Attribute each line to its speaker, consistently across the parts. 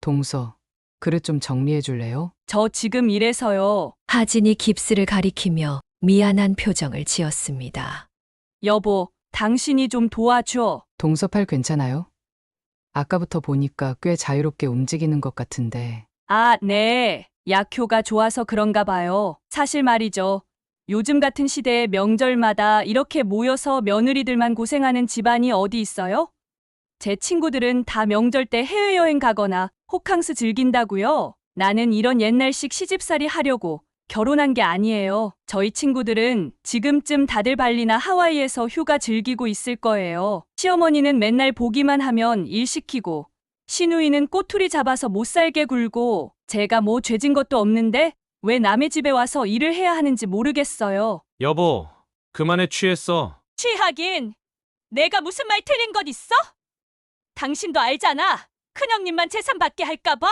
Speaker 1: 동서, 그릇 좀 정리해 줄래요?
Speaker 2: 저 지금 이래서요.
Speaker 3: 하진이 깁스를 가리키며 미안한 표정을 지었습니다.
Speaker 2: 여보, 당신이 좀 도와줘.
Speaker 1: 동서 팔 괜찮아요? 아까부터 보니까 꽤 자유롭게 움직이는 것 같은데.
Speaker 2: 아, 네. 약효가 좋아서 그런가 봐요. 사실 말이죠. 요즘 같은 시대에 명절마다 이렇게 모여서 며느리들만 고생하는 집안이 어디 있어요? 제 친구들은 다 명절 때 해외여행 가거나 호캉스 즐긴다고요. 나는 이런 옛날식 시집살이 하려고 결혼한 게 아니에요. 저희 친구들은 지금쯤 다들 발리나 하와이에서 휴가 즐기고 있을 거예요. 시어머니는 맨날 보기만 하면 일 시키고, 시누이는 꼬투리 잡아서 못 살게 굴고, 제가 뭐 죄진 것도 없는데 왜 남의 집에 와서 일을 해야 하는지 모르겠어요.
Speaker 4: 여보, 그만해 취했어.
Speaker 2: 취하긴 내가 무슨 말 틀린 것 있어? 당신도 알잖아. 큰형님만 재산 받게 할까봐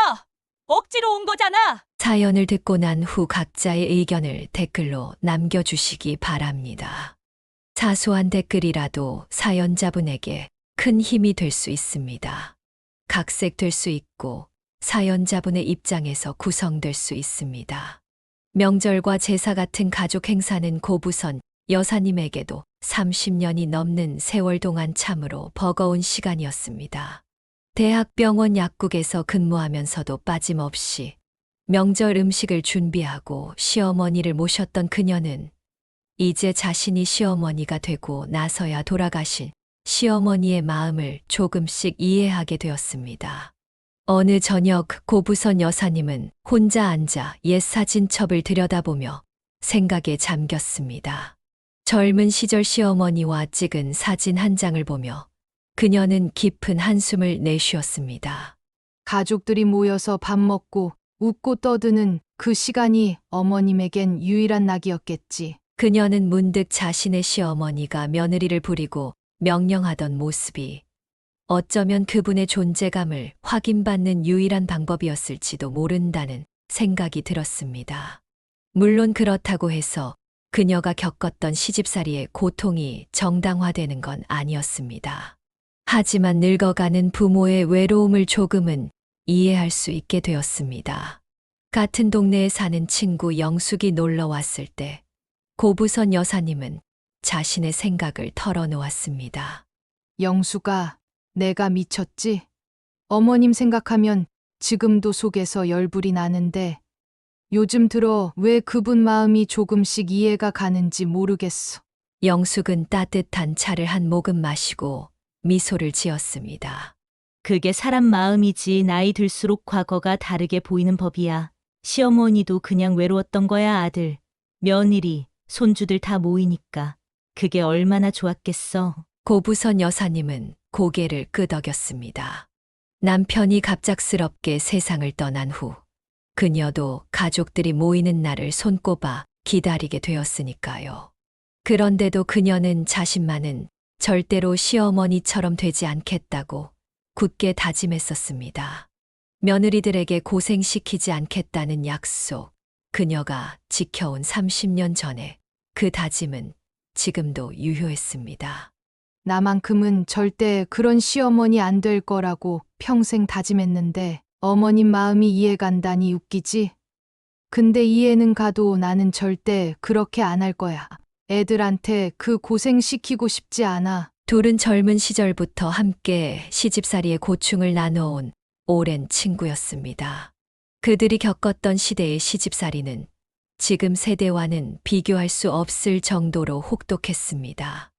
Speaker 2: 억지로 온 거잖아.
Speaker 3: 사연을 듣고 난 후 각자의 의견을 댓글로 남겨주시기 바랍니다. 사소한 댓글이라도 사연자분에게 큰 힘이 될 수 있습니다. 각색될 수 있고 사연자분의 입장에서 구성될 수 있습니다. 명절과 제사 같은 가족 행사는 고부선 여사님에게도 30년이 넘는 세월 동안 참으로 버거운 시간이었습니다. 대학병원 약국에서 근무하면서도 빠짐없이 명절 음식을 준비하고 시어머니를 모셨던 그녀는 이제 자신이 시어머니가 되고 나서야 돌아가신 시어머니의 마음을 조금씩 이해하게 되었습니다. 어느 저녁 고부선 여사님은 혼자 앉아 옛 사진첩을 들여다보며 생각에 잠겼습니다. 젊은 시절 시어머니와 찍은 사진 한 장을 보며 그녀는 깊은 한숨을 내쉬었습니다.
Speaker 1: 가족들이 모여서 밥 먹고 웃고 떠드는 그 시간이 어머님에겐 유일한 낙이었겠지.
Speaker 3: 그녀는 문득 자신의 시어머니가 며느리를 부리고 명령하던 모습이 어쩌면 그분의 존재감을 확인받는 유일한 방법이었을지도 모른다는 생각이 들었습니다. 물론 그렇다고 해서 그녀가 겪었던 시집살이의 고통이 정당화되는 건 아니었습니다. 하지만 늙어가는 부모의 외로움을 조금은 이해할 수 있게 되었습니다. 같은 동네에 사는 친구 영숙이 놀러 왔을 때 고부선 여사님은 자신의 생각을 털어놓았습니다.
Speaker 1: 영수가 내가 미쳤지? 어머님 생각하면 지금도 속에서 열불이 나는데 요즘 들어 왜 그분 마음이 조금씩 이해가 가는지 모르겠어.
Speaker 3: 영숙은 따뜻한 차를 한 모금 마시고 미소를 지었습니다.
Speaker 5: 그게 사람 마음이지 나이 들수록 과거가 다르게 보이는 법이야. 시어머니도 그냥 외로웠던 거야, 아들. 며느리, 손주들 다 모이니까. 그게 얼마나 좋았겠어.
Speaker 3: 고부선 여사님은 고개를 끄덕였습니다. 남편이 갑작스럽게 세상을 떠난 후 그녀도 가족들이 모이는 날을 손꼽아 기다리게 되었으니까요. 그런데도 그녀는 자신만은 절대로 시어머니처럼 되지 않겠다고 굳게 다짐했었습니다. 며느리들에게 고생시키지 않겠다는 약속, 그녀가 지켜온 30년 전에 그 다짐은 지금도 유효했습니다.
Speaker 1: 나만큼은 절대 그런 시어머니 안 될 거라고 평생 다짐했는데 어머님 마음이 이해간다니 웃기지? 근데 이해는 가도 나는 절대 그렇게 안 할 거야. 애들한테 그 고생 시키고 싶지 않아.
Speaker 3: 둘은 젊은 시절부터 함께 시집살이의 고충을 나눠온 오랜 친구였습니다. 그들이 겪었던 시대의 시집살이는 지금 세대와는 비교할 수 없을 정도로 혹독했습니다.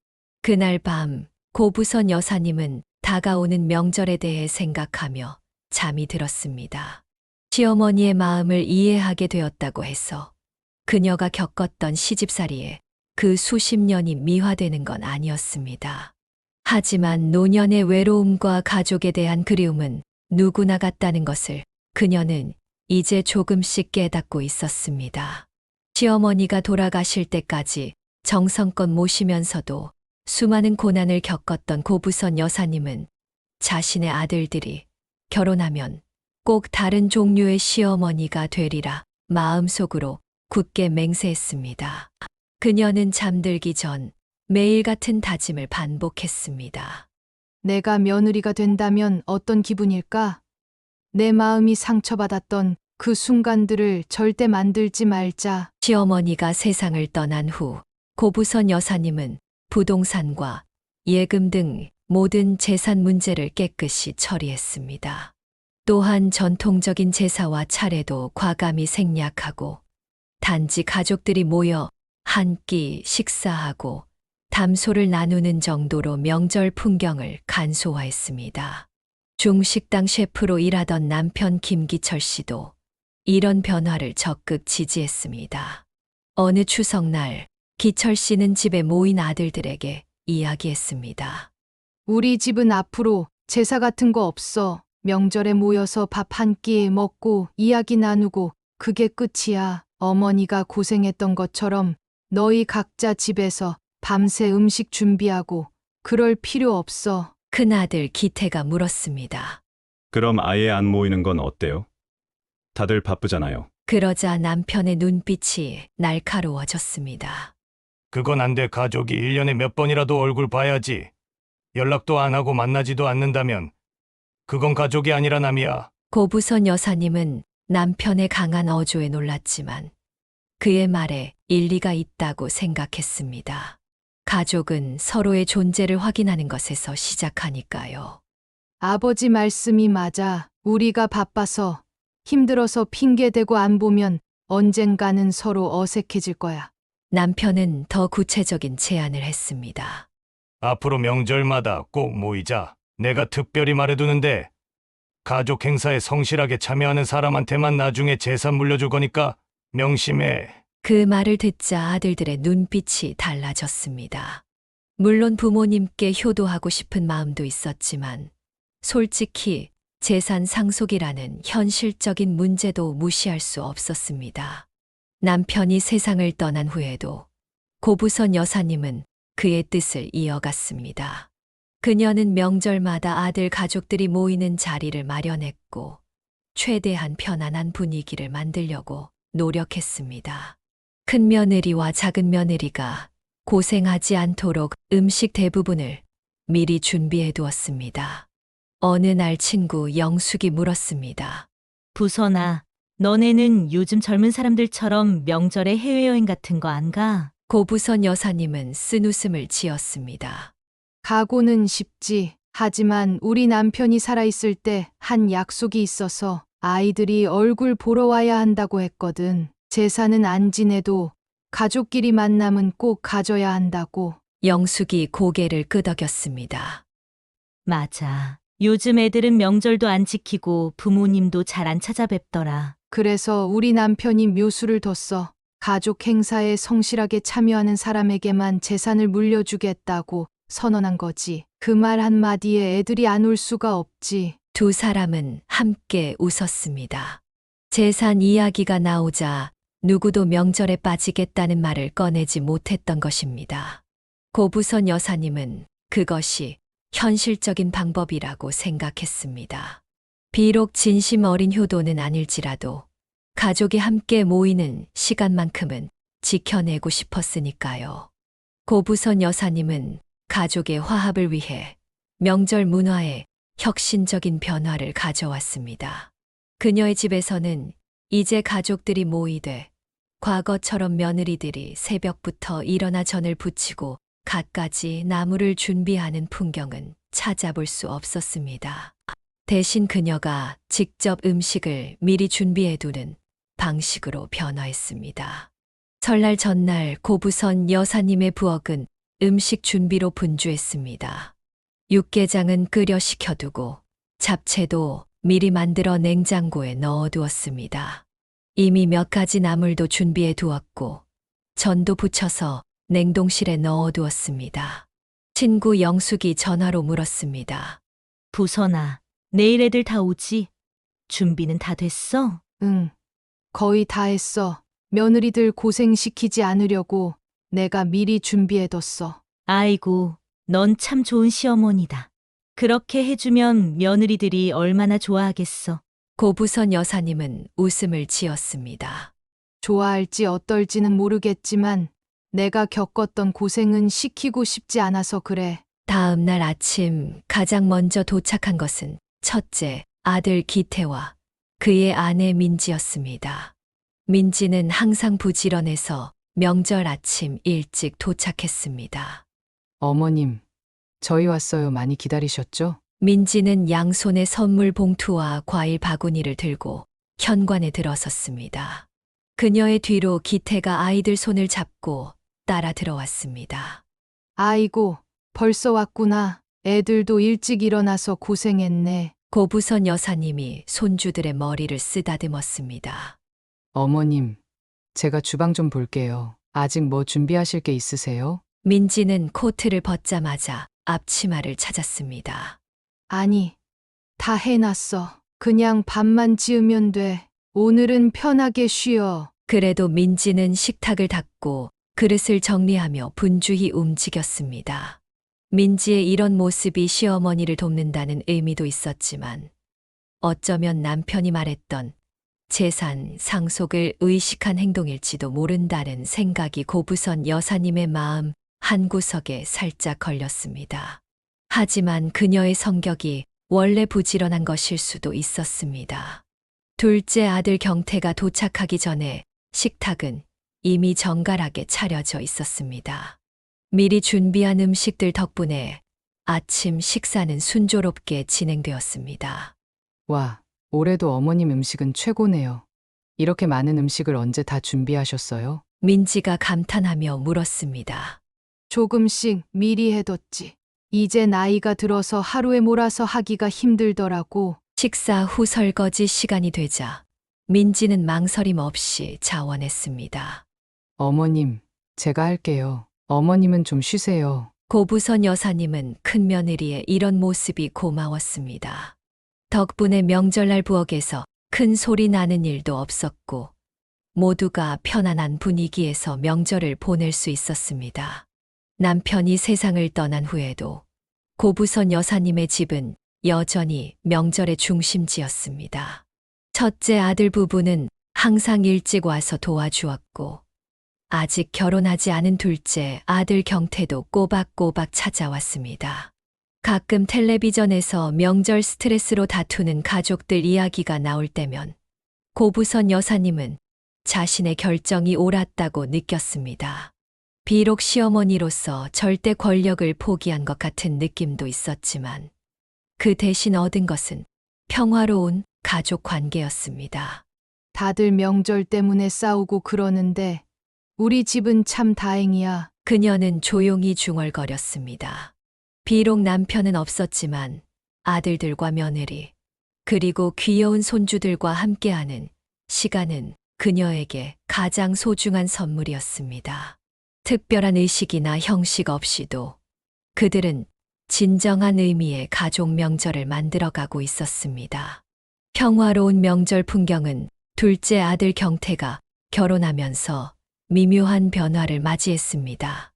Speaker 3: 그날 밤 고부선 여사님은 다가오는 명절에 대해 생각하며 잠이 들었습니다. 시어머니의 마음을 이해하게 되었다고 해서 그녀가 겪었던 시집살이에 그 수십 년이 미화되는 건 아니었습니다. 하지만 노년의 외로움과 가족에 대한 그리움은 누구나 같다는 것을 그녀는 이제 조금씩 깨닫고 있었습니다. 시어머니가 돌아가실 때까지 정성껏 모시면서도 수많은 고난을 겪었던 고부선 여사님은 자신의 아들들이 결혼하면 꼭 다른 종류의 시어머니가 되리라 마음속으로 굳게 맹세했습니다. 그녀는 잠들기 전 매일 같은 다짐을 반복했습니다.
Speaker 1: 내가 며느리가 된다면 어떤 기분일까? 내 마음이 상처받았던 그 순간들을 절대 만들지 말자.
Speaker 3: 시어머니가 세상을 떠난 후 고부선 여사님은 부동산과 예금 등 모든 재산 문제를 깨끗이 처리했습니다. 또한 전통적인 제사와 차례도 과감히 생략하고 단지 가족들이 모여 한 끼 식사하고 담소를 나누는 정도로 명절 풍경을 간소화했습니다. 중식당 셰프로 일하던 남편 김기철 씨도 이런 변화를 적극 지지했습니다. 어느 추석날 기철 씨는 집에 모인 아들들에게 이야기했습니다.
Speaker 1: 우리 집은 앞으로 제사 같은 거 없어. 명절에 모여서 밥 한 끼 먹고 이야기 나누고 그게 끝이야. 어머니가 고생했던 것처럼 너희 각자 집에서 밤새 음식 준비하고 그럴 필요 없어.
Speaker 3: 큰아들 기태가 물었습니다.
Speaker 6: 그럼 아예 안 모이는 건 어때요? 다들 바쁘잖아요.
Speaker 3: 그러자 남편의 눈빛이 날카로워졌습니다.
Speaker 7: 그건 안 돼. 가족이 1년에 몇 번이라도 얼굴 봐야지. 연락도 안 하고 만나지도 않는다면 그건 가족이 아니라 남이야.
Speaker 3: 고부선 여사님은 남편의 강한 어조에 놀랐지만 그의 말에 일리가 있다고 생각했습니다. 가족은 서로의 존재를 확인하는 것에서 시작하니까요.
Speaker 1: 아버지 말씀이 맞아. 우리가 바빠서 힘들어서 핑계대고 안 보면 언젠가는 서로 어색해질 거야.
Speaker 3: 남편은 더 구체적인 제안을 했습니다.
Speaker 7: 앞으로 명절마다 꼭 모이자. 내가 특별히 말해두는데 가족 행사에 성실하게 참여하는 사람한테만 나중에 재산 물려줄 거니까 명심해.
Speaker 3: 그 말을 듣자 아들들의 눈빛이 달라졌습니다. 물론 부모님께 효도하고 싶은 마음도 있었지만 솔직히 재산 상속이라는 현실적인 문제도 무시할 수 없었습니다. 남편이 세상을 떠난 후에도 고부선 여사님은 그의 뜻을 이어갔습니다. 그녀는 명절마다 아들 가족들이 모이는 자리를 마련했고 최대한 편안한 분위기를 만들려고 노력했습니다. 큰 며느리와 작은 며느리가 고생하지 않도록 음식 대부분을 미리 준비해 두었습니다. 어느 날 친구 영숙이 물었습니다.
Speaker 5: 부선아, 너네는 요즘 젊은 사람들처럼 명절에 해외여행 같은 거 안 가?
Speaker 3: 고부선 여사님은 쓴웃음을 지었습니다.
Speaker 1: 가고는 싶지. 하지만 우리 남편이 살아있을 때 한 약속이 있어서 아이들이 얼굴 보러 와야 한다고 했거든. 제사는 안 지내도 가족끼리 만남은 꼭 가져야 한다고.
Speaker 3: 영숙이 고개를 끄덕였습니다.
Speaker 5: 맞아. 요즘 애들은 명절도 안 지키고 부모님도 잘 안 찾아뵙더라.
Speaker 1: 그래서 우리 남편이 묘수를 뒀어. 가족 행사에 성실하게 참여하는 사람에게만 재산을 물려주겠다고 선언한 거지. 그 말 한마디에 애들이 안 올 수가 없지.
Speaker 3: 두 사람은 함께 웃었습니다. 재산 이야기가 나오자 누구도 명절에 빠지겠다는 말을 꺼내지 못했던 것입니다. 고부선 여사님은 그것이 현실적인 방법이라고 생각했습니다. 비록 진심 어린 효도는 아닐지라도 가족이 함께 모이는 시간만큼은 지켜내고 싶었으니까요. 고부선 여사님은 가족의 화합을 위해 명절 문화에 혁신적인 변화를 가져왔습니다. 그녀의 집에서는 이제 가족들이 모이되 과거처럼 며느리들이 새벽부터 일어나 전을 부치고 갖가지 나물을 준비하는 풍경은 찾아볼 수 없었습니다. 대신 그녀가 직접 음식을 미리 준비해두는 방식으로 변화했습니다. 설날 전날 고부선 여사님의 부엌은 음식 준비로 분주했습니다. 육개장은 끓여 식혀두고 잡채도 미리 만들어 냉장고에 넣어두었습니다. 이미 몇 가지 나물도 준비해 두었고 전도 부쳐서 냉동실에 넣어두었습니다. 친구 영숙이 전화로 물었습니다.
Speaker 5: 부선아, 내일 애들 다 오지? 준비는 다 됐어?
Speaker 1: 응. 거의 다 했어. 며느리들 고생시키지 않으려고 내가 미리 준비해뒀어.
Speaker 5: 아이고, 넌 참 좋은 시어머니다. 그렇게 해주면 며느리들이 얼마나 좋아하겠어.
Speaker 3: 고부선 여사님은 웃음을 지었습니다.
Speaker 1: 좋아할지 어떨지는 모르겠지만 내가 겪었던 고생은 시키고 싶지 않아서 그래.
Speaker 3: 다음 날 아침 가장 먼저 도착한 것은 첫째 아들 기태와 그의 아내 민지였습니다. 민지는 항상 부지런해서 명절 아침 일찍 도착했습니다.
Speaker 1: 어머님, 저희 왔어요. 많이 기다리셨죠?
Speaker 3: 민지는 양손에 선물 봉투와 과일 바구니를 들고 현관에 들어섰습니다. 그녀의 뒤로 기태가 아이들 손을 잡고 따라 들어왔습니다.
Speaker 1: 아이고, 벌써 왔구나. 애들도 일찍 일어나서 고생했네.
Speaker 3: 고부선 여사님이 손주들의 머리를 쓰다듬었습니다.
Speaker 1: 어머님, 제가 주방 좀 볼게요. 아직 뭐 준비하실 게 있으세요?
Speaker 3: 민지는 코트를 벗자마자 앞치마를 찾았습니다.
Speaker 1: 아니, 다 해놨어. 그냥 밥만 지으면 돼. 오늘은 편하게 쉬어.
Speaker 3: 그래도 민지는 식탁을 닦고 그릇을 정리하며 분주히 움직였습니다. 민지의 이런 모습이 시어머니를 돕는다는 의미도 있었지만 어쩌면 남편이 말했던 재산 상속을 의식한 행동일지도 모른다는 생각이 고부선 여사님의 마음 한구석에 살짝 걸렸습니다. 하지만 그녀의 성격이 원래 부지런한 것일 수도 있었습니다. 둘째 아들 경태가 도착하기 전에 식탁은 이미 정갈하게 차려져 있었습니다. 미리 준비한 음식들 덕분에 아침 식사는 순조롭게 진행되었습니다.
Speaker 1: 와, 올해도 어머님 음식은 최고네요. 이렇게 많은 음식을 언제 다 준비하셨어요?
Speaker 3: 민지가 감탄하며 물었습니다.
Speaker 1: 조금씩 미리 해뒀지. 이제 나이가 들어서 하루에 몰아서 하기가 힘들더라고.
Speaker 3: 식사 후 설거지 시간이 되자 민지는 망설임 없이 자원했습니다.
Speaker 1: 어머님, 제가 할게요. 어머님은 좀 쉬세요.
Speaker 3: 고부선 여사님은 큰며느리의 이런 모습이 고마웠습니다. 덕분에 명절날 부엌에서 큰 소리 나는 일도 없었고 모두가 편안한 분위기에서 명절을 보낼 수 있었습니다. 남편이 세상을 떠난 후에도 고부선 여사님의 집은 여전히 명절의 중심지였습니다. 첫째 아들 부부는 항상 일찍 와서 도와주었고 아직 결혼하지 않은 둘째 아들 경태도 꼬박꼬박 찾아왔습니다. 가끔 텔레비전에서 명절 스트레스로 다투는 가족들 이야기가 나올 때면 고부선 여사님은 자신의 결정이 옳았다고 느꼈습니다. 비록 시어머니로서 절대 권력을 포기한 것 같은 느낌도 있었지만 그 대신 얻은 것은 평화로운 가족 관계였습니다.
Speaker 1: 다들 명절 때문에 싸우고 그러는데 우리 집은 참 다행이야.
Speaker 3: 그녀는 조용히 중얼거렸습니다. 비록 남편은 없었지만 아들들과 며느리, 그리고 귀여운 손주들과 함께하는 시간은 그녀에게 가장 소중한 선물이었습니다. 특별한 의식이나 형식 없이도 그들은 진정한 의미의 가족 명절을 만들어가고 있었습니다. 평화로운 명절 풍경은 둘째 아들 경태가 결혼하면서 미묘한 변화를 맞이했습니다.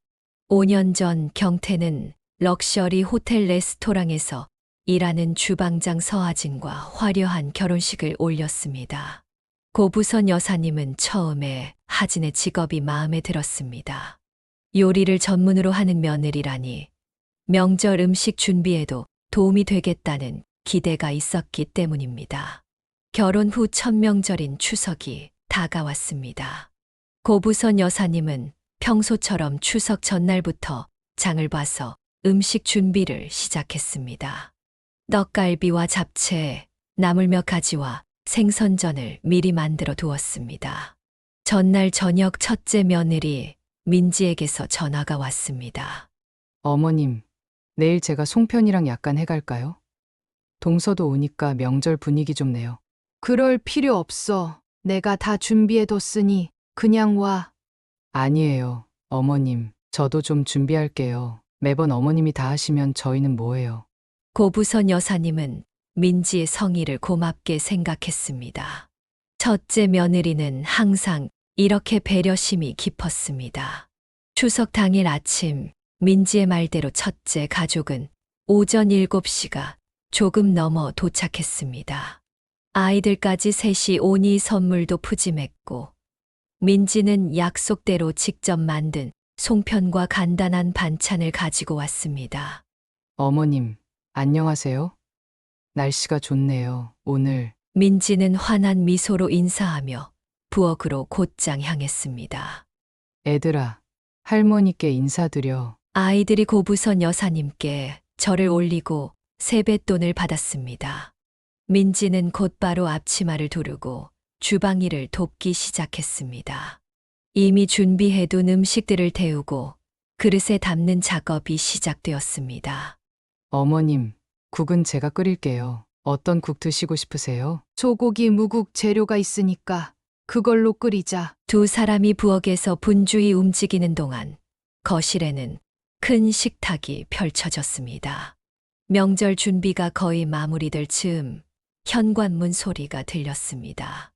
Speaker 3: 5년 전 경태는 럭셔리 호텔 레스토랑에서 일하는 주방장 서하진과 화려한 결혼식을 올렸습니다. 고부선 여사님은 처음에 하진의 직업이 마음에 들었습니다. 요리를 전문으로 하는 며느리라니 명절 음식 준비에도 도움이 되겠다는 기대가 있었기 때문입니다. 결혼 후 첫 명절인 추석이 다가왔습니다. 고부선 여사님은 평소처럼 추석 전날부터 장을 봐서 음식 준비를 시작했습니다. 떡갈비와 잡채, 나물 몇 가지와 생선전을 미리 만들어 두었습니다. 전날 저녁 첫째 며느리 민지에게서 전화가 왔습니다.
Speaker 1: 어머님, 내일 제가 송편이랑 약간 해갈까요? 동서도 오니까 명절 분위기 좀 내요. 그럴 필요 없어. 내가 다 준비해뒀으니 그냥 와. 아니에요, 어머님. 저도 좀 준비할게요. 매번 어머님이 다 하시면 저희는 뭐해요?
Speaker 3: 고부선 여사님은 민지의 성의를 고맙게 생각했습니다. 첫째 며느리는 항상 이렇게 배려심이 깊었습니다. 추석 당일 아침 민지의 말대로 첫째 가족은 오전 7시가 조금 넘어 도착했습니다. 아이들까지 셋이 오니 선물도 푸짐했고 민지는 약속대로 직접 만든 송편과 간단한 반찬을 가지고 왔습니다.
Speaker 1: 어머님, 안녕하세요? 날씨가 좋네요. 오늘
Speaker 3: 민지는 환한 미소로 인사하며 부엌으로 곧장 향했습니다.
Speaker 1: 애들아, 할머니께 인사드려.
Speaker 3: 아이들이 고부선 여사님께 절을 올리고 세뱃돈을 받았습니다. 민지는 곧바로 앞치마를 두르고 주방 일을 돕기 시작했습니다. 이미 준비해둔 음식들을 데우고 그릇에 담는 작업이 시작되었습니다.
Speaker 1: 어머님, 국은 제가 끓일게요. 어떤 국 드시고 싶으세요? 소고기 무국 재료가 있으니까 그걸로 끓이자.
Speaker 3: 두 사람이 부엌에서 분주히 움직이는 동안 거실에는 큰 식탁이 펼쳐졌습니다. 명절 준비가 거의 마무리될 즈음 현관문 소리가 들렸습니다.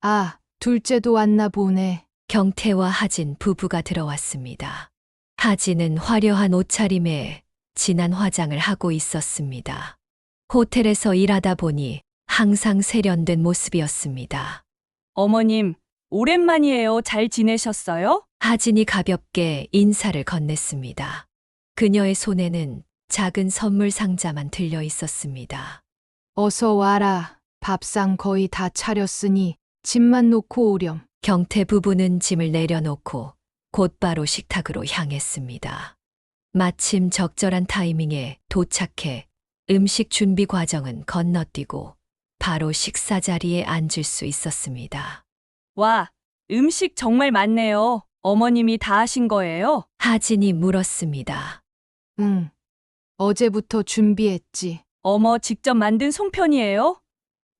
Speaker 1: 아, 둘째도 왔나 보네.
Speaker 3: 경태와 하진 부부가 들어왔습니다. 하진은 화려한 옷차림에 진한 화장을 하고 있었습니다. 호텔에서 일하다 보니 항상 세련된 모습이었습니다.
Speaker 2: 어머님, 오랜만이에요. 잘 지내셨어요?
Speaker 3: 하진이 가볍게 인사를 건넸습니다. 그녀의 손에는 작은 선물 상자만 들려 있었습니다.
Speaker 1: 어서 와라. 밥상 거의 다 차렸으니 짐만 놓고 오렴.
Speaker 3: 경태 부부는 짐을 내려놓고 곧바로 식탁으로 향했습니다. 마침 적절한 타이밍에 도착해 음식 준비 과정은 건너뛰고 바로 식사 자리에 앉을 수 있었습니다.
Speaker 2: 와, 음식 정말 많네요. 어머님이 다 하신 거예요?
Speaker 3: 하진이 물었습니다.
Speaker 1: 응. 어제부터 준비했지.
Speaker 2: 어머 직접 만든 송편이에요?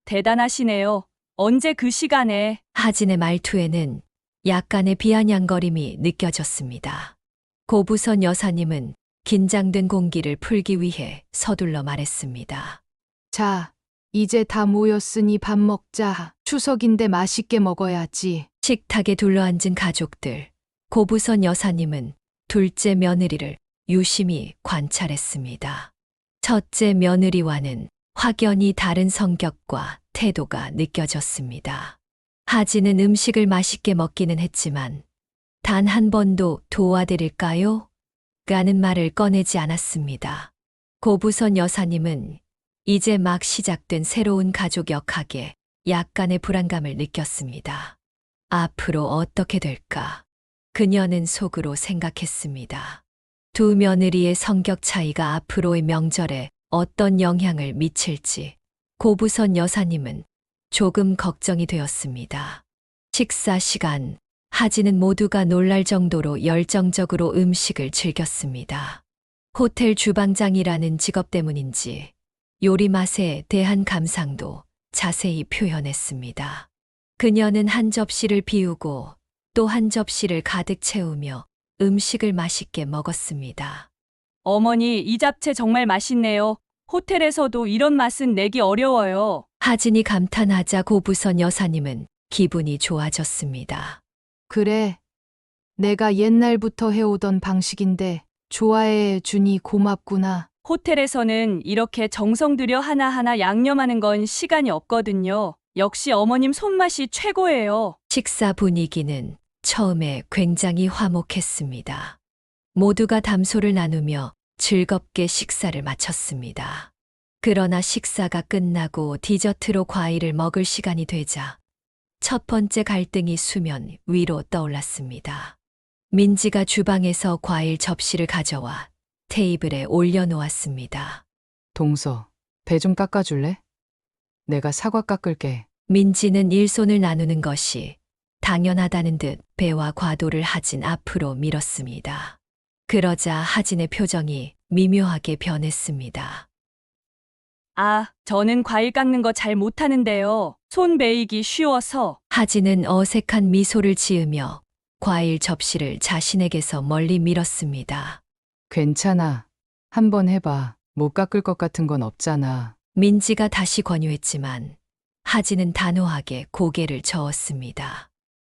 Speaker 2: 대단하시네요. 언제 그 시간에?
Speaker 3: 하진의 말투에는 약간의 비아냥거림이 느껴졌습니다. 고부선 여사님은 긴장된 공기를 풀기 위해 서둘러 말했습니다.
Speaker 1: 자, 이제 다 모였으니 밥 먹자. 추석인데 맛있게 먹어야지.
Speaker 3: 식탁에 둘러앉은 가족들, 고부선 여사님은 둘째 며느리를 유심히 관찰했습니다. 첫째 며느리와는 확연히 다른 성격과 태도가 느껴졌습니다. 하진은 음식을 맛있게 먹기는 했지만 단 한 번도 도와드릴까요? 라는 말을 꺼내지 않았습니다. 고부선 여사님은 이제 막 시작된 새로운 가족 역학에 약간의 불안감을 느꼈습니다. 앞으로 어떻게 될까? 그녀는 속으로 생각했습니다. 두 며느리의 성격 차이가 앞으로의 명절에 어떤 영향을 미칠지 고부선 여사님은 조금 걱정이 되었습니다. 식사 시간, 하진은 모두가 놀랄 정도로 열정적으로 음식을 즐겼습니다. 호텔 주방장이라는 직업 때문인지 요리 맛에 대한 감상도 자세히 표현했습니다. 그녀는 한 접시를 비우고 또 한 접시를 가득 채우며 음식을 맛있게 먹었습니다.
Speaker 2: 어머니, 이 잡채 정말 맛있네요. 호텔에서도 이런 맛은 내기 어려워요.
Speaker 3: 하진이 감탄하자 고부선 여사님은 기분이 좋아졌습니다.
Speaker 1: 그래. 내가 옛날부터 해오던 방식인데 좋아해 주니 고맙구나.
Speaker 2: 호텔에서는 이렇게 정성 들여 하나하나 양념하는 건 시간이 없거든요. 역시 어머님 손맛이 최고예요.
Speaker 3: 식사 분위기는 처음에 굉장히 화목했습니다. 모두가 담소를 나누며 즐겁게 식사를 마쳤습니다. 그러나 식사가 끝나고 디저트로 과일을 먹을 시간이 되자 첫 번째 갈등이 수면 위로 떠올랐습니다. 민지가 주방에서 과일 접시를 가져와 테이블에 올려놓았습니다.
Speaker 1: 동서, 배 좀 깎아줄래? 내가 사과 깎을게.
Speaker 3: 민지는 일손을 나누는 것이 당연하다는 듯 배와 과도를 하진 앞으로 밀었습니다. 그러자 하진의 표정이 미묘하게 변했습니다.
Speaker 2: 아, 저는 과일 깎는 거 잘 못하는데요. 손 베이기 쉬워서.
Speaker 3: 하진은 어색한 미소를 지으며 과일 접시를 자신에게서 멀리 밀었습니다.
Speaker 1: 괜찮아. 한번 해봐. 못 깎을 것 같은 건 없잖아.
Speaker 3: 민지가 다시 권유했지만 하진은 단호하게 고개를 저었습니다.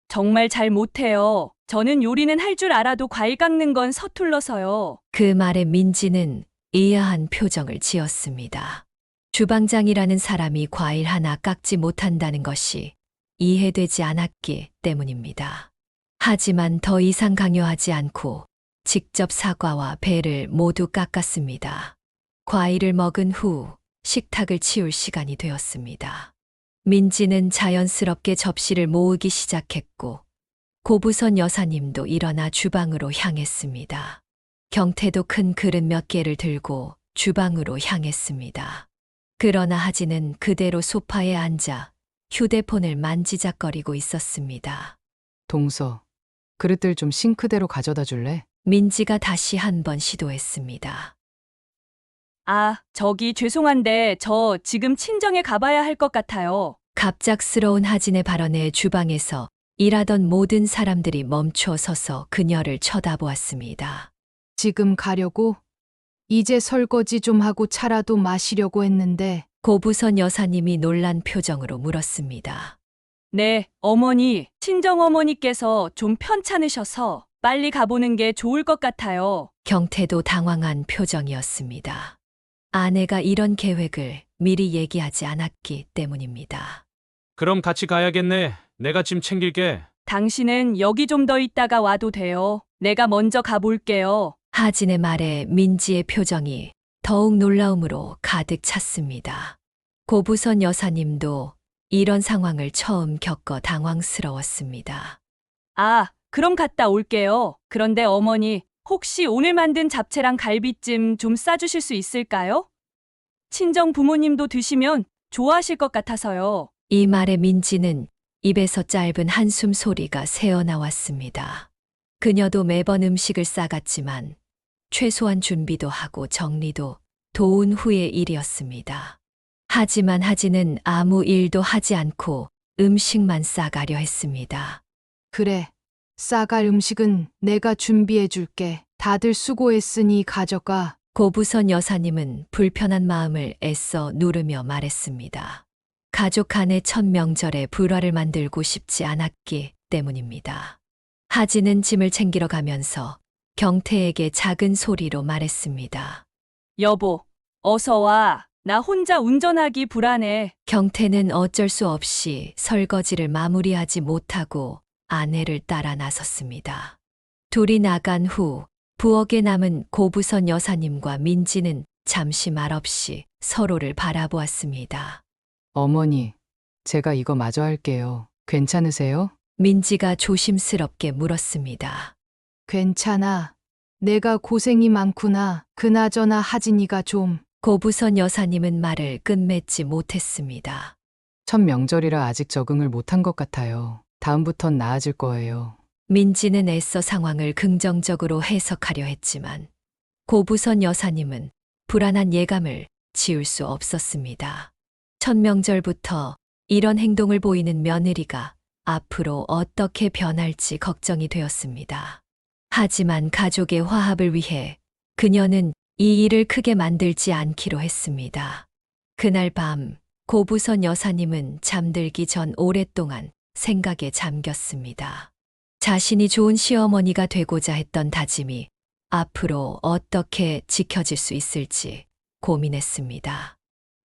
Speaker 2: 정말 잘 못해요. 저는 요리는 할 줄 알아도 과일 깎는 건 서툴러서요.
Speaker 3: 그 말에 민지는 의아한 표정을 지었습니다. 주방장이라는 사람이 과일 하나 깎지 못한다는 것이 이해되지 않았기 때문입니다. 하지만 더 이상 강요하지 않고 직접 사과와 배를 모두 깎았습니다. 과일을 먹은 후 식탁을 치울 시간이 되었습니다. 민지는 자연스럽게 접시를 모으기 시작했고 고부선 여사님도 일어나 주방으로 향했습니다. 경태도 큰 그릇 몇 개를 들고 주방으로 향했습니다. 그러나 하진은 그대로 소파에 앉아 휴대폰을 만지작거리고 있었습니다.
Speaker 1: 동서, 그릇들 좀 싱크대로 가져다 줄래?
Speaker 3: 민지가 다시 한 번 시도했습니다.
Speaker 2: 아, 저기 죄송한데 저 지금 친정에 가봐야 할 것 같아요.
Speaker 3: 갑작스러운 하진의 발언에 주방에서 일하던 모든 사람들이 멈춰 서서 그녀를 쳐다보았습니다.
Speaker 1: 지금 가려고? 이제 설거지 좀 하고 차라도 마시려고 했는데
Speaker 3: 고부선 여사님이 놀란 표정으로 물었습니다.
Speaker 2: 네, 어머니, 친정어머니께서 좀 편찮으셔서 빨리 가보는 게 좋을 것 같아요.
Speaker 3: 경태도 당황한 표정이었습니다. 아내가 이런 계획을 미리 얘기하지 않았기 때문입니다.
Speaker 4: 그럼 같이 가야겠네. 내가 짐 챙길게.
Speaker 2: 당신은 여기 좀 더 있다가 와도 돼요. 내가 먼저 가볼게요.
Speaker 3: 하진의 말에 민지의 표정이 더욱 놀라움으로 가득 찼습니다. 고부선 여사님도 이런 상황을 처음 겪어 당황스러웠습니다.
Speaker 2: 아, 그럼 갔다 올게요. 그런데 어머니, 혹시 오늘 만든 잡채랑 갈비찜 좀 싸주실 수 있을까요? 친정 부모님도 드시면 좋아하실 것 같아서요.
Speaker 3: 이 말에 민지는 입에서 짧은 한숨 소리가 새어나왔습니다. 그녀도 매번 음식을 싸갔지만 최소한 준비도 하고 정리도 도운 후의 일이었습니다. 하지만 하진은 아무 일도 하지 않고 음식만 싸가려 했습니다.
Speaker 1: 그래, 싸갈 음식은 내가 준비해 줄게. 다들 수고했으니 가져가.
Speaker 3: 고부선 여사님은 불편한 마음을 애써 누르며 말했습니다. 가족 간의 첫 명절에 불화를 만들고 싶지 않았기 때문입니다. 하진은 짐을 챙기러 가면서 경태에게 작은 소리로 말했습니다.
Speaker 2: 여보, 어서 와. 나 혼자 운전하기 불안해.
Speaker 3: 경태는 어쩔 수 없이 설거지를 마무리하지 못하고 아내를 따라 나섰습니다. 둘이 나간 후 부엌에 남은 고부선 여사님과 민지는 잠시 말없이 서로를 바라보았습니다.
Speaker 1: 어머니, 제가 이거 마저 할게요. 괜찮으세요?
Speaker 3: 민지가 조심스럽게 물었습니다.
Speaker 1: 괜찮아. 내가 고생이 많구나. 그나저나 하진이가 좀.
Speaker 3: 고부선 여사님은 말을 끝맺지 못했습니다.
Speaker 1: 첫 명절이라 아직 적응을 못한 것 같아요. 다음부턴 나아질 거예요.
Speaker 3: 민지는 애써 상황을 긍정적으로 해석하려 했지만 고부선 여사님은 불안한 예감을 지울 수 없었습니다. 첫 명절부터 이런 행동을 보이는 며느리가 앞으로 어떻게 변할지 걱정이 되었습니다. 하지만 가족의 화합을 위해 그녀는 이 일을 크게 만들지 않기로 했습니다. 그날 밤 고부선 여사님은 잠들기 전 오랫동안 생각에 잠겼습니다. 자신이 좋은 시어머니가 되고자 했던 다짐이 앞으로 어떻게 지켜질 수 있을지 고민했습니다.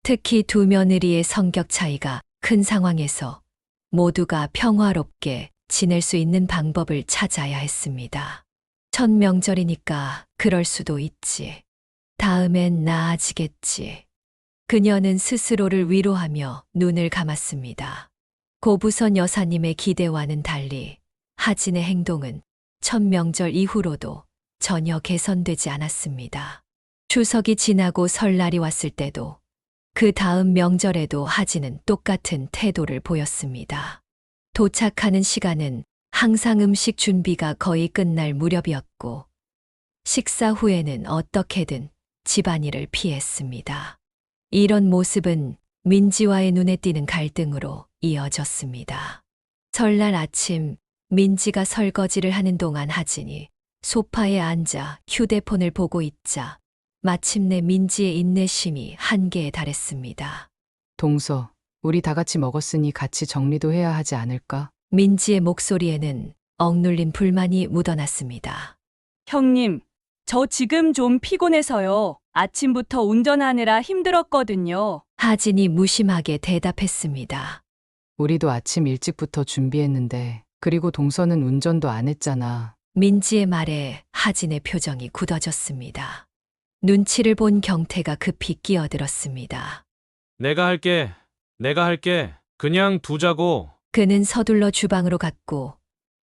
Speaker 3: 특히 두 며느리의 성격 차이가 큰 상황에서 모두가 평화롭게 지낼 수 있는 방법을 찾아야 했습니다. 첫 명절이니까 그럴 수도 있지. 다음엔 나아지겠지. 그녀는 스스로를 위로하며 눈을 감았습니다. 고부선 여사님의 기대와는 달리 하진의 행동은 첫 명절 이후로도 전혀 개선되지 않았습니다. 추석이 지나고 설날이 왔을 때도 그 다음 명절에도 하진은 똑같은 태도를 보였습니다. 도착하는 시간은 항상 음식 준비가 거의 끝날 무렵이었고 식사 후에는 어떻게든 집안일을 피했습니다. 이런 모습은 민지와의 눈에 띄는 갈등으로 이어졌습니다. 설날 아침 민지가 설거지를 하는 동안 하진이 소파에 앉아 휴대폰을 보고 있자 마침내 민지의 인내심이 한계에 달했습니다.
Speaker 1: 동서, 우리 다 같이 먹었으니 같이 정리도 해야 하지 않을까?
Speaker 3: 민지의 목소리에는 억눌린 불만이 묻어났습니다.
Speaker 2: 형님, 저 지금 좀 피곤해서요. 아침부터 운전하느라 힘들었거든요.
Speaker 3: 하진이 무심하게 대답했습니다.
Speaker 1: 우리도 아침 일찍부터 준비했는데, 그리고 동서는 운전도 안 했잖아.
Speaker 3: 민지의 말에 하진의 표정이 굳어졌습니다. 눈치를 본 경태가 급히 끼어들었습니다.
Speaker 4: 내가 할게. 내가 할게. 그냥 두자고.
Speaker 3: 그는 서둘러 주방으로 갔고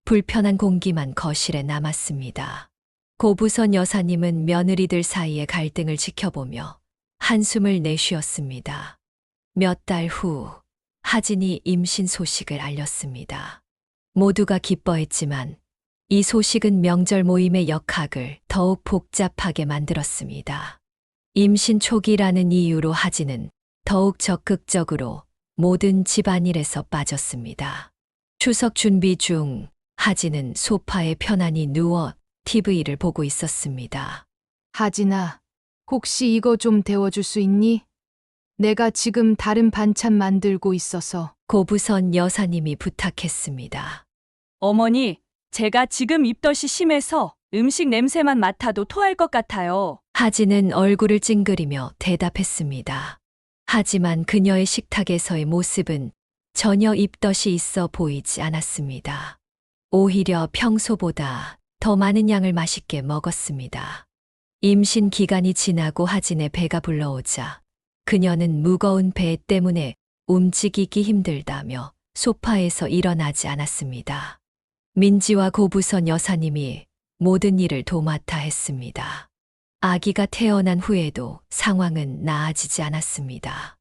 Speaker 3: 불편한 공기만 거실에 남았습니다. 고부선 여사님은 며느리들 사이의 갈등을 지켜보며 한숨을 내쉬었습니다. 몇 달 후 하진이 임신 소식을 알렸습니다. 모두가 기뻐했지만 이 소식은 명절 모임의 역학을 더욱 복잡하게 만들었습니다. 임신 초기라는 이유로 하진은 더욱 적극적으로 모든 집안일에서 빠졌습니다. 추석 준비 중 하진은 소파에 편안히 누워 TV를 보고 있었습니다.
Speaker 1: 하진아, 혹시 이거 좀 데워줄 수 있니? 내가 지금 다른 반찬 만들고 있어서.
Speaker 3: 고부선 여사님이 부탁했습니다.
Speaker 2: 어머니, 제가 지금 입덧이 심해서 음식 냄새만 맡아도 토할 것 같아요.
Speaker 3: 하진은 얼굴을 찡그리며 대답했습니다. 하지만 그녀의 식탁에서의 모습은 전혀 입덧이 있어 보이지 않았습니다. 오히려 평소보다 더 많은 양을 맛있게 먹었습니다. 임신 기간이 지나고 하진의 배가 불러오자 그녀는 무거운 배 때문에 움직이기 힘들다며 소파에서 일어나지 않았습니다. 민지와 고부선 여사님이 모든 일을 도맡아 했습니다. 아기가 태어난 후에도 상황은 나아지지 않았습니다.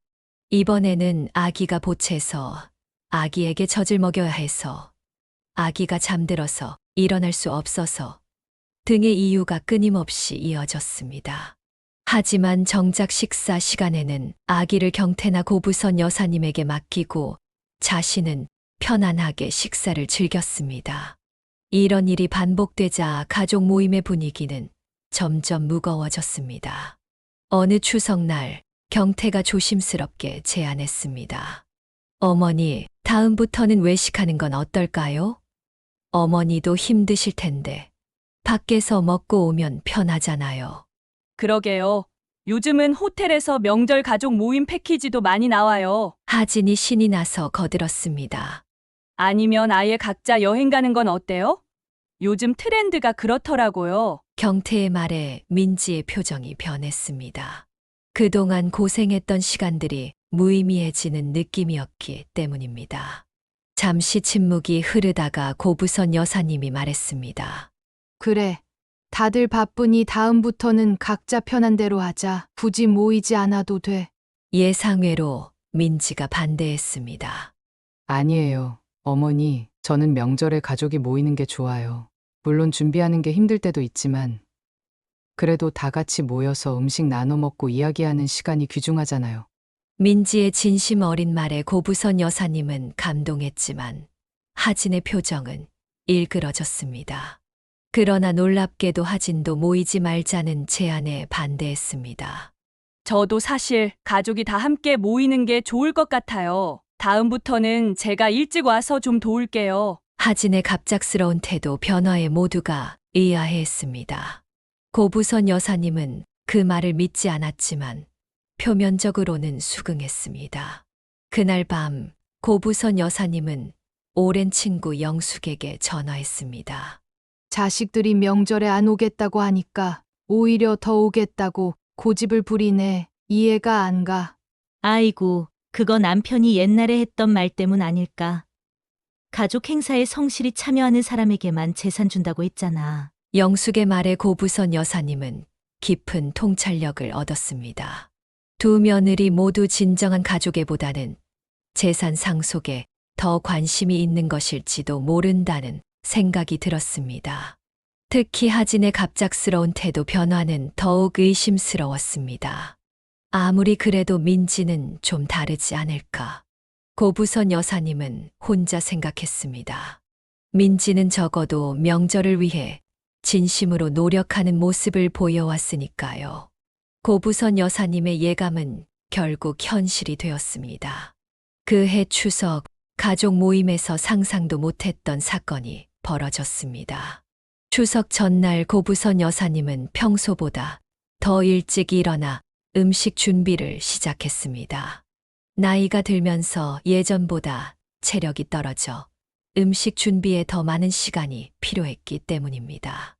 Speaker 3: 이번에는 아기가 보채서 아기에게 젖을 먹여야 해서 아기가 잠들어서 일어날 수 없어서 등의 이유가 끊임없이 이어졌습니다. 하지만 정작 식사 시간에는 아기를 경태나 고부선 여사님에게 맡기고 자신은 편안하게 식사를 즐겼습니다. 이런 일이 반복되자 가족 모임의 분위기는 점점 무거워졌습니다. 어느 추석날 경태가 조심스럽게 제안했습니다. 어머니, 다음부터는 외식하는 건 어떨까요? 어머니도 힘드실 텐데 밖에서 먹고 오면 편하잖아요.
Speaker 2: 그러게요. 요즘은 호텔에서 명절 가족 모임 패키지도 많이 나와요.
Speaker 3: 하진이 신이 나서 거들었습니다.
Speaker 2: 아니면 아예 각자 여행 가는 건 어때요? 요즘 트렌드가 그렇더라고요.
Speaker 3: 경태의 말에 민지의 표정이 변했습니다. 그동안 고생했던 시간들이 무의미해지는 느낌이었기 때문입니다. 잠시 침묵이 흐르다가 고부선 여사님이 말했습니다.
Speaker 1: 그래. 다들 바쁘니 다음부터는 각자 편한 대로 하자. 굳이 모이지 않아도 돼.
Speaker 3: 예상외로 민지가 반대했습니다.
Speaker 8: 아니에요. 어머니, 저는 명절에 가족이 모이는 게 좋아요. 물론 준비하는 게 힘들 때도 있지만, 그래도 다 같이 모여서 음식 나눠 먹고 이야기하는 시간이 귀중하잖아요.
Speaker 3: 민지의 진심 어린 말에 고부선 여사님은 감동했지만 하진의 표정은 일그러졌습니다. 그러나 놀랍게도 하진도 모이지 말자는 제안에 반대했습니다.
Speaker 2: 저도 사실 가족이 다 함께 모이는 게 좋을 것 같아요. 다음부터는 제가 일찍 와서 좀 도울게요.
Speaker 3: 하진의 갑작스러운 태도 변화에 모두가 의아해했습니다. 고부선 여사님은 그 말을 믿지 않았지만 표면적으로는 수긍했습니다. 그날 밤 고부선 여사님은 오랜 친구 영숙에게 전화했습니다.
Speaker 1: 자식들이 명절에 안 오겠다고 하니까 오히려 더 오겠다고 고집을 부리네. 이해가 안 가.
Speaker 5: 아이고, 그거 남편이 옛날에 했던 말 때문 아닐까. 가족 행사에 성실히 참여하는 사람에게만 재산 준다고 했잖아.
Speaker 3: 영숙의 말에 고부선 여사님은 깊은 통찰력을 얻었습니다. 두 며느리 모두 진정한 가족애보다는 재산 상속에 더 관심이 있는 것일지도 모른다는 생각이 들었습니다. 특히 하진의 갑작스러운 태도 변화는 더욱 의심스러웠습니다. 아무리 그래도 민지는 좀 다르지 않을까. 고부선 여사님은 혼자 생각했습니다. 민지는 적어도 명절을 위해 진심으로 노력하는 모습을 보여왔으니까요. 고부선 여사님의 예감은 결국 현실이 되었습니다. 그해 추석 가족 모임에서 상상도 못했던 사건이 벌어졌습니다. 추석 전날 고부선 여사님은 평소보다 더 일찍 일어나 음식 준비를 시작했습니다. 나이가 들면서 예전보다 체력이 떨어져 음식 준비에 더 많은 시간이 필요했기 때문입니다.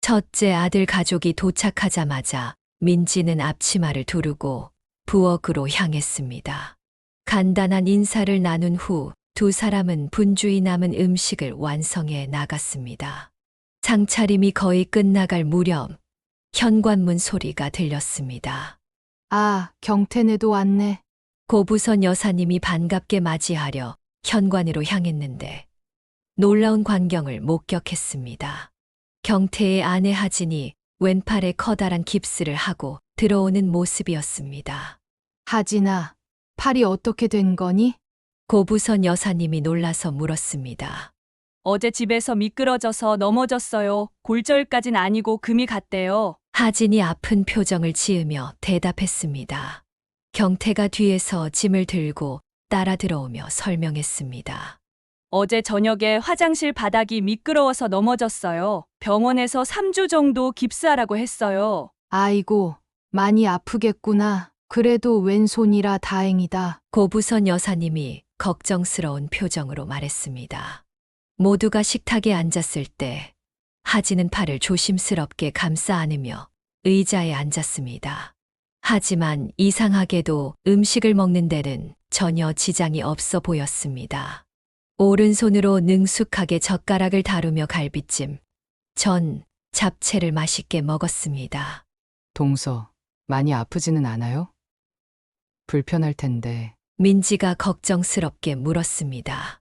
Speaker 3: 첫째 아들 가족이 도착하자마자 민지는 앞치마를 두르고 부엌으로 향했습니다. 간단한 인사를 나눈 후 두 사람은 분주히 남은 음식을 완성해 나갔습니다. 상차림이 거의 끝나갈 무렵 현관문 소리가 들렸습니다.
Speaker 1: 아, 경태네도 왔네.
Speaker 3: 고부선 여사님이 반갑게 맞이하려 현관으로 향했는데 놀라운 광경을 목격했습니다. 경태의 아내 하진이 왼팔에 커다란 깁스를 하고 들어오는 모습이었습니다.
Speaker 1: 하진아, 팔이 어떻게 된 거니?
Speaker 3: 고부선 여사님이 놀라서 물었습니다.
Speaker 2: 어제 집에서 미끄러져서 넘어졌어요. 골절까진 아니고 금이 갔대요.
Speaker 3: 하진이 아픈 표정을 지으며 대답했습니다. 경태가 뒤에서 짐을 들고 따라 들어오며 설명했습니다.
Speaker 2: 어제 저녁에 화장실 바닥이 미끄러워서 넘어졌어요. 병원에서 3주 정도 깁스하라고 했어요.
Speaker 1: 아이고, 많이 아프겠구나. 그래도 왼손이라 다행이다.
Speaker 3: 고부선 여사님이 걱정스러운 표정으로 말했습니다. 모두가 식탁에 앉았을 때 하진은 팔을 조심스럽게 감싸 안으며 의자에 앉았습니다. 하지만 이상하게도 음식을 먹는 데는 전혀 지장이 없어 보였습니다. 오른손으로 능숙하게 젓가락을 다루며 갈비찜, 전, 잡채를 맛있게 먹었습니다.
Speaker 8: 동서, 많이 아프지는 않아요? 불편할 텐데.
Speaker 3: 민지가 걱정스럽게 물었습니다.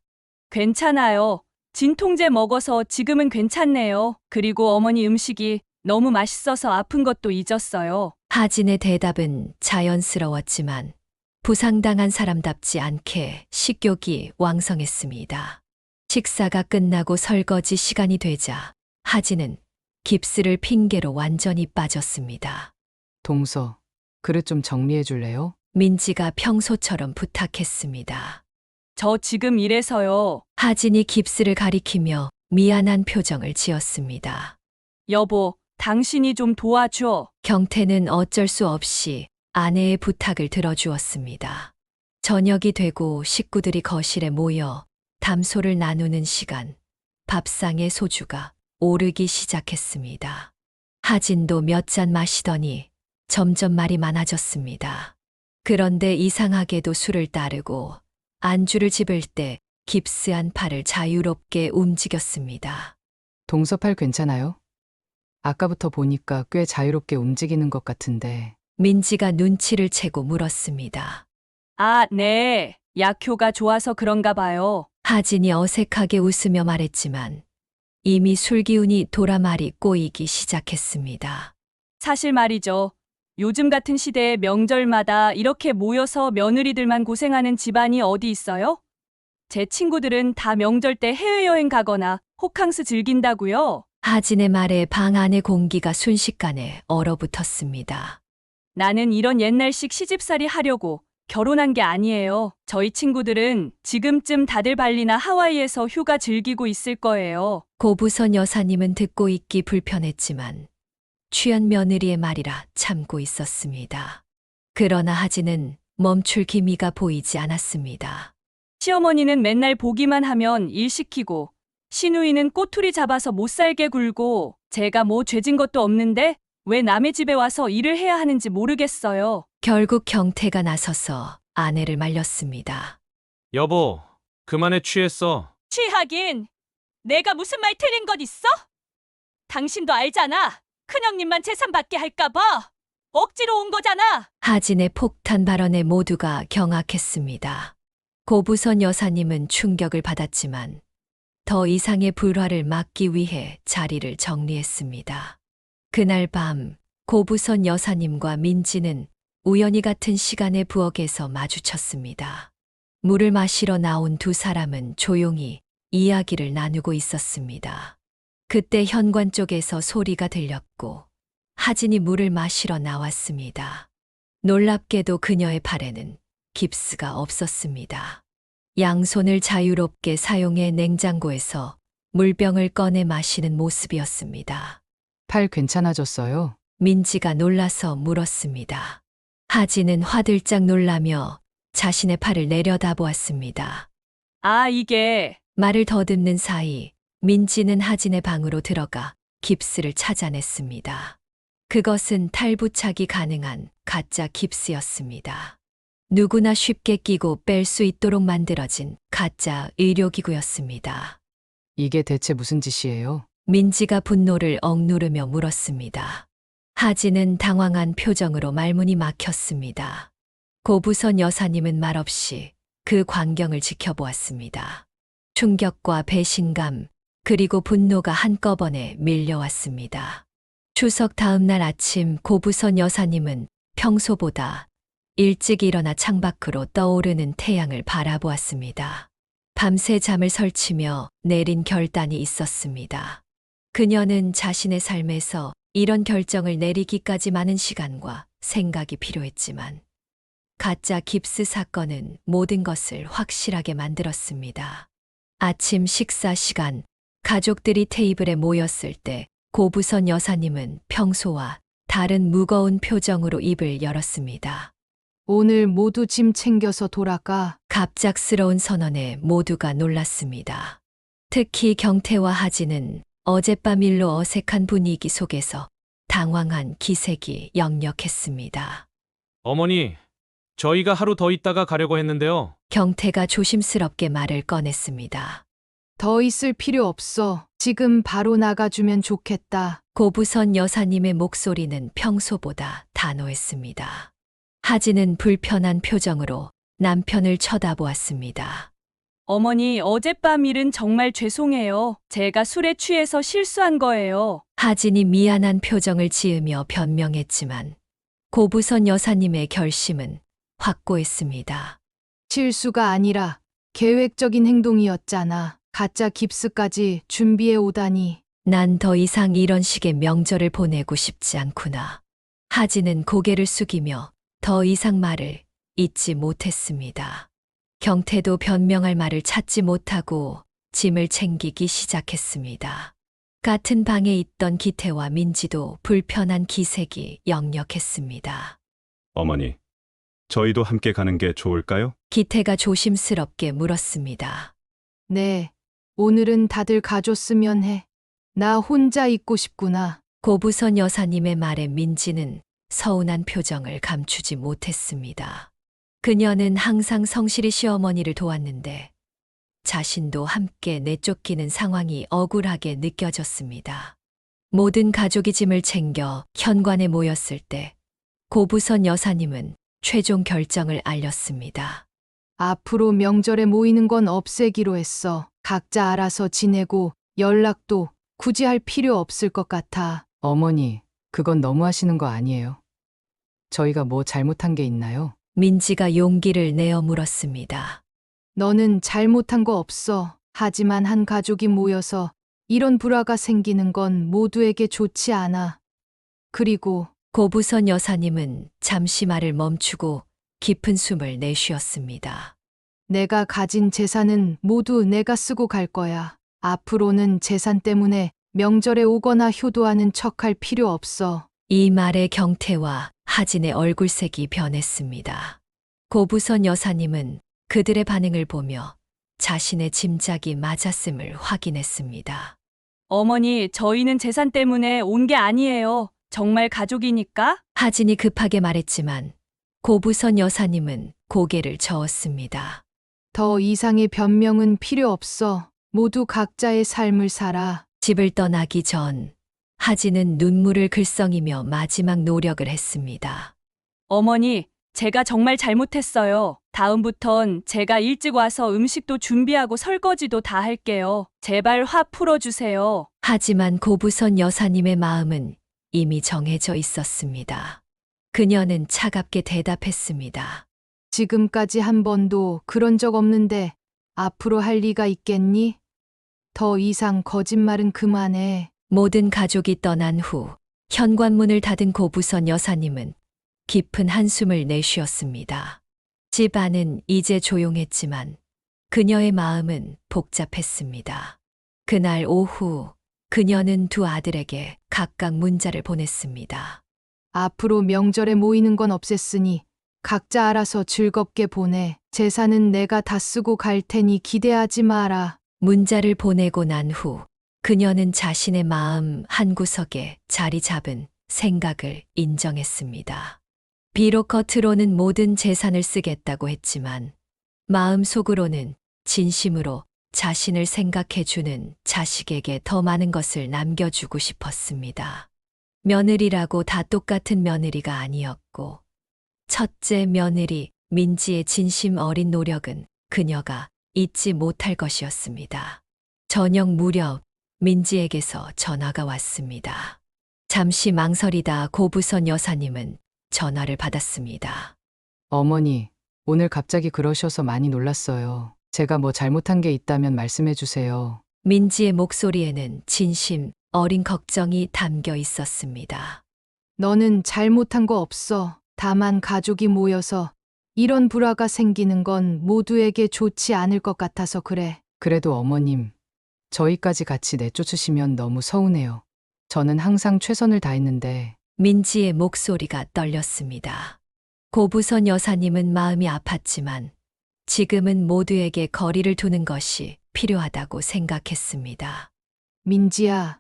Speaker 2: 괜찮아요. 진통제 먹어서 지금은 괜찮네요. 그리고 어머니 음식이 너무 맛있어서 아픈 것도 잊었어요.
Speaker 3: 하진의 대답은 자연스러웠지만 부상당한 사람답지 않게 식욕이 왕성했습니다. 식사가 끝나고 설거지 시간이 되자 하진은 깁스를 핑계로 완전히 빠졌습니다.
Speaker 8: 동서, 그릇 좀 정리해 줄래요?
Speaker 3: 민지가 평소처럼 부탁했습니다.
Speaker 2: 저 지금 이래서요.
Speaker 3: 하진이 깁스를 가리키며 미안한 표정을 지었습니다.
Speaker 2: 여보, 당신이 좀 도와줘.
Speaker 3: 경태는 어쩔 수 없이 아내의 부탁을 들어주었습니다. 저녁이 되고 식구들이 거실에 모여 담소를 나누는 시간, 밥상에 소주가 오르기 시작했습니다. 하진도 몇 잔 마시더니 점점 말이 많아졌습니다. 그런데 이상하게도 술을 따르고 안주를 집을 때 깁스한 팔을 자유롭게 움직였습니다.
Speaker 8: 동서 팔 괜찮아요? 아까부터 보니까 꽤 자유롭게 움직이는 것 같은데.
Speaker 3: 민지가 눈치를 채고 물었습니다.
Speaker 2: 아, 네. 약효가 좋아서 그런가 봐요.
Speaker 3: 하진이 어색하게 웃으며 말했지만 이미 술 기운이 돌아 말이 꼬이기 시작했습니다.
Speaker 2: 사실 말이죠. 요즘 같은 시대에 명절마다 이렇게 모여서 며느리들만 고생하는 집안이 어디 있어요? 제 친구들은 다 명절 때 해외여행 가거나 호캉스 즐긴다고요.
Speaker 3: 하진의 말에 방 안의 공기가 순식간에 얼어붙었습니다.
Speaker 2: 나는 이런 옛날식 시집살이 하려고 결혼한 게 아니에요. 저희 친구들은 지금쯤 다들 발리나 하와이에서 휴가 즐기고 있을 거예요.
Speaker 3: 고부선 여사님은 듣고 있기 불편했지만 취한 며느리의 말이라 참고 있었습니다. 그러나 하진은 멈출 기미가 보이지 않았습니다.
Speaker 2: 시어머니는 맨날 보기만 하면 일 시키고 시누이는 꼬투리 잡아서 못 살게 굴고 제가 뭐 죄진 것도 없는데 왜 남의 집에 와서 일을 해야 하는지 모르겠어요.
Speaker 3: 결국 경태가 나서서 아내를 말렸습니다.
Speaker 4: 여보, 그만해 취했어.
Speaker 2: 취하긴 내가 무슨 말 틀린 것 있어? 당신도 알잖아. 큰형님만 재산 받게 할까 봐. 억지로 온 거잖아.
Speaker 3: 하진의 폭탄 발언에 모두가 경악했습니다. 고부선 여사님은 충격을 받았지만 더 이상의 불화를 막기 위해 자리를 정리했습니다. 그날 밤 고부선 여사님과 민지는 우연히 같은 시간에 부엌에서 마주쳤습니다. 물을 마시러 나온 두 사람은 조용히 이야기를 나누고 있었습니다. 그때 현관 쪽에서 소리가 들렸고 하진이 물을 마시러 나왔습니다. 놀랍게도 그녀의 팔에는 깁스가 없었습니다. 양손을 자유롭게 사용해 냉장고에서 물병을 꺼내 마시는 모습이었습니다.
Speaker 8: 팔 괜찮아졌어요?
Speaker 3: 민지가 놀라서 물었습니다. 하진은 화들짝 놀라며 자신의 팔을 내려다보았습니다.
Speaker 2: 아, 이게
Speaker 3: 말을 더듬는 사이 민지는 하진의 방으로 들어가 깁스를 찾아냈습니다. 그것은 탈부착이 가능한 가짜 깁스였습니다. 누구나 쉽게 끼고 뺄 수 있도록 만들어진 가짜 의료기구였습니다.
Speaker 8: 이게 대체 무슨 짓이에요?
Speaker 3: 민지가 분노를 억누르며 물었습니다. 하진은 당황한 표정으로 말문이 막혔습니다. 고부선 여사님은 말없이 그 광경을 지켜보았습니다. 충격과 배신감, 그리고 분노가 한꺼번에 밀려왔습니다. 추석 다음 날 아침 고부선 여사님은 평소보다 일찍 일어나 창밖으로 떠오르는 태양을 바라보았습니다. 밤새 잠을 설치며 내린 결단이 있었습니다. 그녀는 자신의 삶에서 이런 결정을 내리기까지 많은 시간과 생각이 필요했지만 가짜 깁스 사건은 모든 것을 확실하게 만들었습니다. 아침 식사 시간, 가족들이 테이블에 모였을 때 고부선 여사님은 평소와 다른 무거운 표정으로 입을 열었습니다.
Speaker 1: 오늘 모두 짐 챙겨서 돌아가.
Speaker 3: 갑작스러운 선언에 모두가 놀랐습니다. 특히 경태와 하진은 어젯밤 일로 어색한 분위기 속에서 당황한 기색이 역력했습니다.
Speaker 4: 어머니, 저희가 하루 더 있다가 가려고 했는데요.
Speaker 3: 경태가 조심스럽게 말을 꺼냈습니다.
Speaker 1: 더 있을 필요 없어. 지금 바로 나가주면 좋겠다.
Speaker 3: 고부선 여사님의 목소리는 평소보다 단호했습니다. 하진은 불편한 표정으로 남편을 쳐다보았습니다.
Speaker 2: 어머니, 어젯밤 일은 정말 죄송해요. 제가 술에 취해서 실수한 거예요.
Speaker 3: 하진이 미안한 표정을 지으며 변명했지만 고부선 여사님의 결심은 확고했습니다.
Speaker 1: 실수가 아니라 계획적인 행동이었잖아. 가짜 깁스까지 준비해 오다니.
Speaker 3: 난 더 이상 이런 식의 명절을 보내고 싶지 않구나. 하진은 고개를 숙이며 더 이상 말을 잇지 못했습니다. 경태도 변명할 말을 찾지 못하고 짐을 챙기기 시작했습니다. 같은 방에 있던 기태와 민지도 불편한 기색이 역력했습니다.
Speaker 6: 어머니, 저희도 함께 가는 게 좋을까요?
Speaker 3: 기태가 조심스럽게 물었습니다.
Speaker 1: 네, 오늘은 다들 가줬으면 해. 나 혼자 있고 싶구나.
Speaker 3: 고부선 여사님의 말에 민지는 서운한 표정을 감추지 못했습니다. 그녀는 항상 성실히 시어머니를 도왔는데 자신도 함께 내쫓기는 상황이 억울하게 느껴졌습니다. 모든 가족이 짐을 챙겨 현관에 모였을 때 고부선 여사님은 최종 결정을 알렸습니다.
Speaker 1: 앞으로 명절에 모이는 건 없애기로 했어. 각자 알아서 지내고 연락도 굳이 할 필요 없을 것 같아.
Speaker 8: 어머니, 그건 너무 하시는 거 아니에요? 저희가 뭐 잘못한 게 있나요?
Speaker 3: 민지가 용기를 내어 물었습니다.
Speaker 1: 너는 잘못한 거 없어. 하지만 한 가족이 모여서 이런 불화가 생기는 건 모두에게 좋지 않아. 그리고
Speaker 3: 고부선 여사님은 잠시 말을 멈추고 깊은 숨을 내쉬었습니다.
Speaker 1: 내가 가진 재산은 모두 내가 쓰고 갈 거야. 앞으로는 재산 때문에 명절에 오거나 효도하는 척할 필요 없어.
Speaker 3: 이 말에 경태와 하진의 얼굴색이 변했습니다. 고부선 여사님은 그들의 반응을 보며 자신의 짐작이 맞았음을 확인했습니다.
Speaker 2: 어머니, 저희는 재산 때문에 온 게 아니에요. 정말 가족이니까?
Speaker 3: 하진이 급하게 말했지만 고부선 여사님은 고개를 저었습니다.
Speaker 1: 더 이상의 변명은 필요 없어. 모두 각자의 삶을 살아.
Speaker 3: 집을 떠나기 전 하진은 눈물을 글썽이며 마지막 노력을 했습니다.
Speaker 2: 어머니, 제가 정말 잘못했어요. 다음부턴 제가 일찍 와서 음식도 준비하고 설거지도 다 할게요. 제발 화 풀어주세요.
Speaker 3: 하지만 고부선 여사님의 마음은 이미 정해져 있었습니다. 그녀는 차갑게 대답했습니다.
Speaker 1: 지금까지 한 번도 그런 적 없는데 앞으로 할 리가 있겠니? 더 이상 거짓말은 그만해.
Speaker 3: 모든 가족이 떠난 후 현관문을 닫은 고부선 여사님은 깊은 한숨을 내쉬었습니다. 집 안은 이제 조용했지만 그녀의 마음은 복잡했습니다. 그날 오후 그녀는 두 아들에게 각각 문자를 보냈습니다.
Speaker 1: 앞으로 명절에 모이는 건 없앴으니 각자 알아서 즐겁게 보내. 재산은 내가 다 쓰고 갈 테니 기대하지 마라.
Speaker 3: 문자를 보내고 난 후 그녀는 자신의 마음 한구석에 자리 잡은 생각을 인정했습니다. 비록 겉으로는 모든 재산을 쓰겠다고 했지만 마음속으로는 진심으로 자신을 생각해주는 자식에게 더 많은 것을 남겨주고 싶었습니다. 며느리라고 다 똑같은 며느리가 아니었고, 첫째 며느리 민지의 진심 어린 노력은 그녀가 잊지 못할 것이었습니다. 저녁 무렵 민지에게서 전화가 왔습니다. 잠시 망설이다 고부선 여사님은 전화를 받았습니다.
Speaker 8: 어머니, 오늘 갑자기 그러셔서 많이 놀랐어요. 제가 뭐 잘못한 게 있다면 말씀해 주세요.
Speaker 3: 민지의 목소리에는 진심 어린 걱정이 담겨 있었습니다.
Speaker 1: 너는 잘못한 거 없어. 다만 가족이 모여서 이런 불화가 생기는 건 모두에게 좋지 않을 것 같아서 그래.
Speaker 8: 그래도 어머님, 저희까지 같이 내쫓으시면 너무 서운해요. 저는 항상 최선을 다했는데
Speaker 3: 민지의 목소리가 떨렸습니다. 고부선 여사님은 마음이 아팠지만 지금은 모두에게 거리를 두는 것이 필요하다고 생각했습니다.
Speaker 1: 민지야,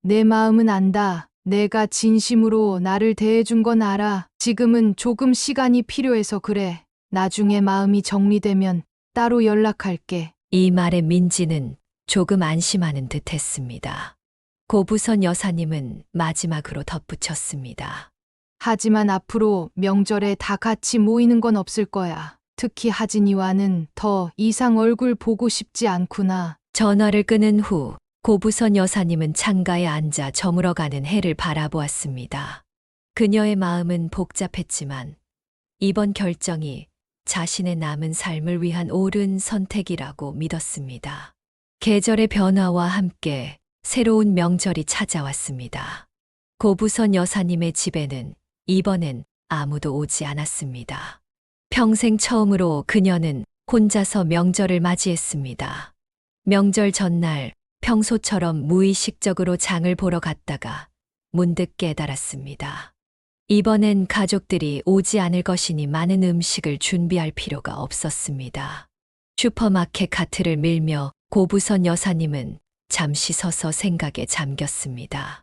Speaker 1: 내 마음은 안다. 내가 진심으로 나를 대해준 건 알아. 지금은 조금 시간이 필요해서 그래. 나중에 마음이 정리되면 따로 연락할게.
Speaker 3: 이 말에 민지는 조금 안심하는 듯 했습니다. 고부선 여사님은 마지막으로 덧붙였습니다.
Speaker 1: 하지만 앞으로 명절에 다 같이 모이는 건 없을 거야. 특히 하진이와는 더 이상 얼굴 보고 싶지 않구나.
Speaker 3: 전화를 끊은 후 고부선 여사님은 창가에 앉아 저물어가는 해를 바라보았습니다. 그녀의 마음은 복잡했지만 이번 결정이 자신의 남은 삶을 위한 옳은 선택이라고 믿었습니다. 계절의 변화와 함께 새로운 명절이 찾아왔습니다. 고부선 여사님의 집에는 이번엔 아무도 오지 않았습니다. 평생 처음으로 그녀는 혼자서 명절을 맞이했습니다. 명절 전날 평소처럼 무의식적으로 장을 보러 갔다가 문득 깨달았습니다. 이번엔 가족들이 오지 않을 것이니 많은 음식을 준비할 필요가 없었습니다. 슈퍼마켓 카트를 밀며 고부선 여사님은 잠시 서서 생각에 잠겼습니다.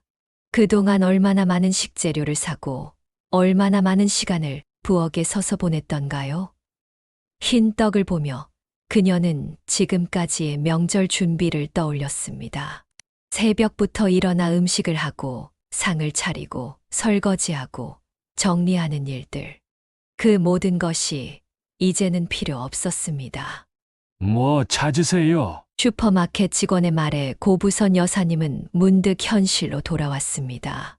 Speaker 3: 그동안 얼마나 많은 식재료를 사고 얼마나 많은 시간을 부엌에 서서 보냈던가요? 흰 떡을 보며 그녀는 지금까지의 명절 준비를 떠올렸습니다. 새벽부터 일어나 음식을 하고 상을 차리고 설거지하고 정리하는 일들. 그 모든 것이 이제는 필요 없었습니다.
Speaker 9: 뭐 찾으세요?
Speaker 3: 슈퍼마켓 직원의 말에 고부선 여사님은 문득 현실로 돌아왔습니다.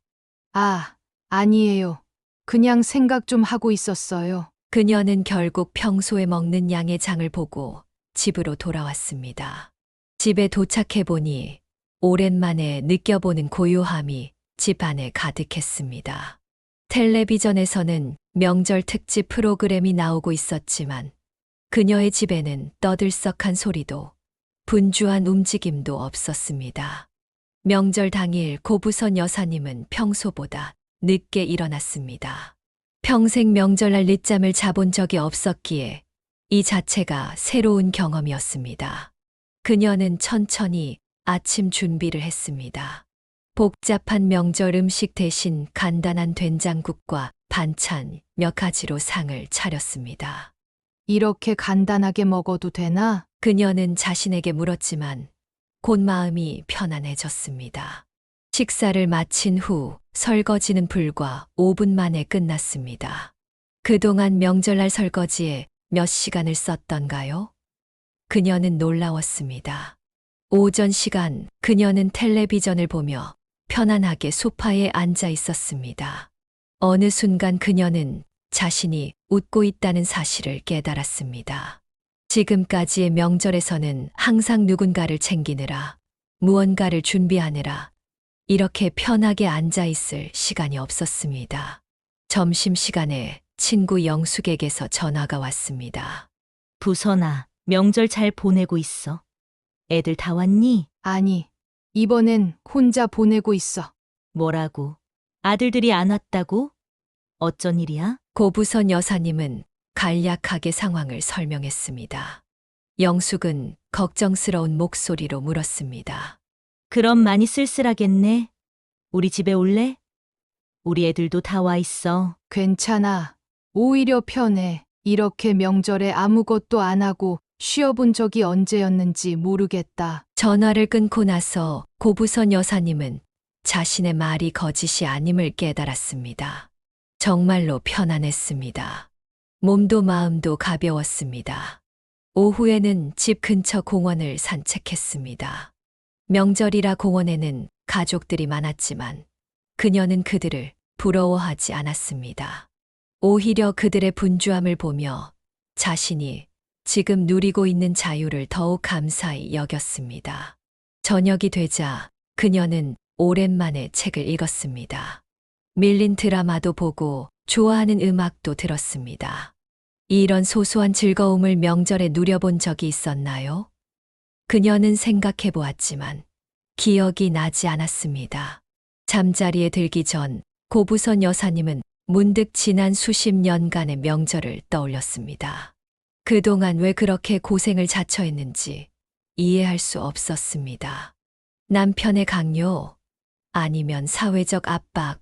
Speaker 1: 아, 아니에요. 그냥 생각 좀 하고 있었어요.
Speaker 3: 그녀는 결국 평소에 먹는 양의 장을 보고 집으로 돌아왔습니다. 집에 도착해 보니 오랜만에 느껴보는 고요함이 집 안에 가득했습니다. 텔레비전에서는 명절 특집 프로그램이 나오고 있었지만 그녀의 집에는 떠들썩한 소리도 분주한 움직임도 없었습니다. 명절 당일 고부선 여사님은 평소보다 늦게 일어났습니다. 평생 명절날 늦잠을 자본 적이 없었기에 이 자체가 새로운 경험이었습니다. 그녀는 천천히 아침 준비를 했습니다. 복잡한 명절 음식 대신 간단한 된장국과 반찬 몇 가지로 상을 차렸습니다.
Speaker 1: 이렇게 간단하게 먹어도 되나?
Speaker 3: 그녀는 자신에게 물었지만 곧 마음이 편안해졌습니다. 식사를 마친 후 설거지는 불과 5분 만에 끝났습니다. 그동안 명절날 설거지에 몇 시간을 썼던가요? 그녀는 놀라웠습니다. 오전 시간 그녀는 텔레비전을 보며 편안하게 소파에 앉아 있었습니다. 어느 순간 그녀는 자신이 웃고 있다는 사실을 깨달았습니다. 지금까지의 명절에서는 항상 누군가를 챙기느라, 무언가를 준비하느라 이렇게 편하게 앉아 있을 시간이 없었습니다. 점심시간에 친구 영숙에게서 전화가 왔습니다.
Speaker 5: 부선아, 명절 잘 보내고 있어. 애들 다 왔니?
Speaker 1: 아니, 이번엔 혼자 보내고 있어.
Speaker 5: 뭐라고? 아들들이 안 왔다고? 어쩐 일이야?
Speaker 3: 고부선 여사님은 간략하게 상황을 설명했습니다. 영숙은 걱정스러운 목소리로 물었습니다.
Speaker 5: 그럼 많이 쓸쓸하겠네. 우리 집에 올래? 우리 애들도 다 와 있어.
Speaker 1: 괜찮아. 오히려 편해. 이렇게 명절에 아무것도 안 하고 쉬어본 적이 언제였는지 모르겠다.
Speaker 3: 전화를 끊고 나서 고부선 여사님은 자신의 말이 거짓이 아님을 깨달았습니다. 정말로 편안했습니다. 몸도 마음도 가벼웠습니다. 오후에는 집 근처 공원을 산책했습니다. 명절이라 공원에는 가족들이 많았지만 그녀는 그들을 부러워하지 않았습니다. 오히려 그들의 분주함을 보며 자신이 지금 누리고 있는 자유를 더욱 감사히 여겼습니다. 저녁이 되자 그녀는 오랜만에 책을 읽었습니다. 밀린 드라마도 보고 좋아하는 음악도 들었습니다. 이런 소소한 즐거움을 명절에 누려본 적이 있었나요? 그녀는 생각해 보았지만 기억이 나지 않았습니다. 잠자리에 들기 전 고부선 여사님은 문득 지난 수십 년간의 명절을 떠올렸습니다. 그동안 왜 그렇게 고생을 자처했는지 이해할 수 없었습니다. 남편의 강요, 아니면 사회적 압박,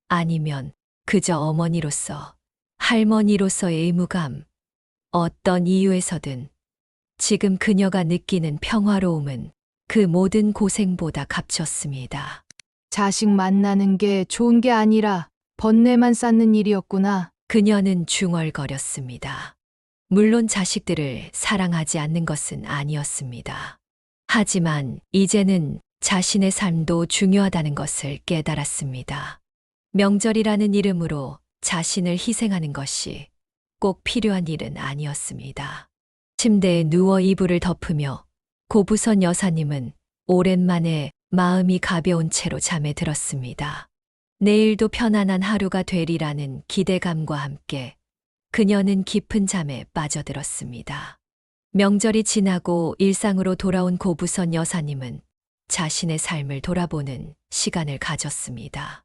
Speaker 3: 아니면 그저 어머니로서, 할머니로서의 의무감, 어떤 이유에서든 지금 그녀가 느끼는 평화로움은 그 모든 고생보다 값졌습니다.
Speaker 1: 자식 만나는 게 좋은 게 아니라 번뇌만 쌓는 일이었구나.
Speaker 3: 그녀는 중얼거렸습니다. 물론 자식들을 사랑하지 않는 것은 아니었습니다. 하지만 이제는 자신의 삶도 중요하다는 것을 깨달았습니다. 명절이라는 이름으로 자신을 희생하는 것이 꼭 필요한 일은 아니었습니다. 침대에 누워 이불을 덮으며 고부선 여사님은 오랜만에 마음이 가벼운 채로 잠에 들었습니다. 내일도 편안한 하루가 되리라는 기대감과 함께 그녀는 깊은 잠에 빠져들었습니다. 명절이 지나고 일상으로 돌아온 고부선 여사님은 자신의 삶을 돌아보는 시간을 가졌습니다.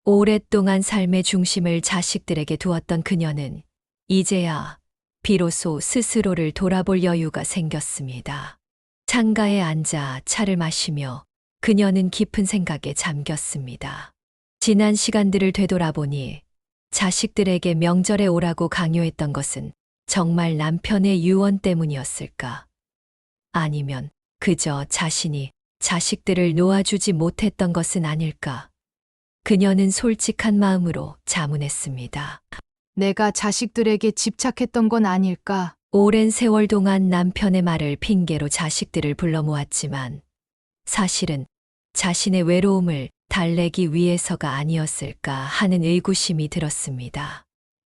Speaker 3: 오랫동안 삶의 중심을 자식들에게 두었던 그녀는 이제야 비로소 스스로를 돌아볼 여유가 생겼습니다. 창가에 앉아 차를 마시며 그녀는 깊은 생각에 잠겼습니다. 지난 시간들을 되돌아보니 자식들에게 명절에 오라고 강요했던 것은 정말 남편의 유언 때문이었을까? 아니면 그저 자신이 자식들을 놓아주지 못했던 것은 아닐까? 그녀는 솔직한 마음으로 자문했습니다.
Speaker 1: 내가 자식들에게 집착했던 건 아닐까?
Speaker 3: 오랜 세월 동안 남편의 말을 핑계로 자식들을 불러 모았지만 사실은 자신의 외로움을 달래기 위해서가 아니었을까 하는 의구심이 들었습니다.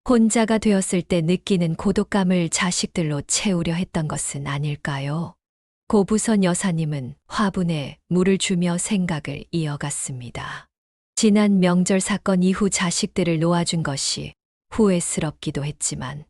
Speaker 3: 혼자가 되었을 때 느끼는 고독감을 자식들로 채우려 했던 것은 아닐까요? 고부선 여사님은 화분에 물을 주며 생각을 이어갔습니다. 지난 명절 사건 이후 자식들을 놓아준 것이 후회스럽기도 했지만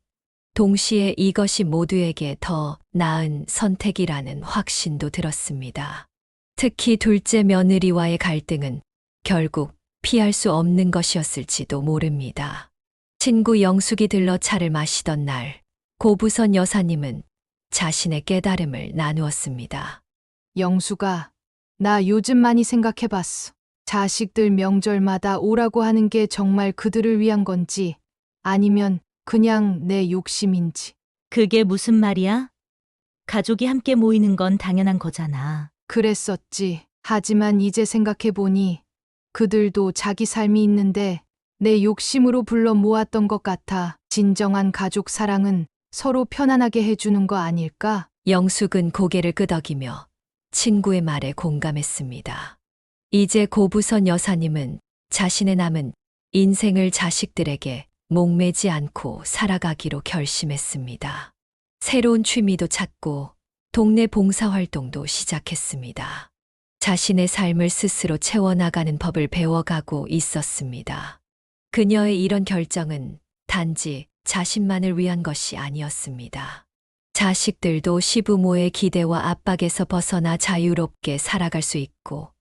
Speaker 3: 동시에 이것이 모두에게 더 나은 선택이라는 확신도 들었습니다. 특히 둘째 며느리와의 갈등은 결국 피할 수 없는 것이었을지도 모릅니다. 친구 영숙이 들러 차를 마시던 날, 고부선 여사님은 자신의 깨달음을 나누었습니다.
Speaker 1: 영수가, 나 요즘 많이 생각해봤어. 자식들 명절마다 오라고 하는 게 정말 그들을 위한 건지, 아니면 그냥 내 욕심인지.
Speaker 5: 그게 무슨 말이야? 가족이 함께 모이는 건 당연한 거잖아.
Speaker 1: 그랬었지. 하지만 이제 생각해보니 그들도 자기 삶이 있는데 내 욕심으로 불러 모았던 것 같아. 진정한 가족 사랑은 서로 편안하게 해주는 거 아닐까?
Speaker 3: 영숙은 고개를 끄덕이며 친구의 말에 공감했습니다. 이제 고부선 여사님은 자신의 남은 인생을 자식들에게 목매지 않고 살아가기로 결심했습니다. 새로운 취미도 찾고 동네 봉사활동도 시작했습니다. 자신의 삶을 스스로 채워나가는 법을 배워가고 있었습니다. 그녀의 이런 결정은 단지 자신만을 위한 것이 아니었습니다. 자식들도 시부모의 기대와 압박에서 벗어나 자유롭게 살아갈 수 있고,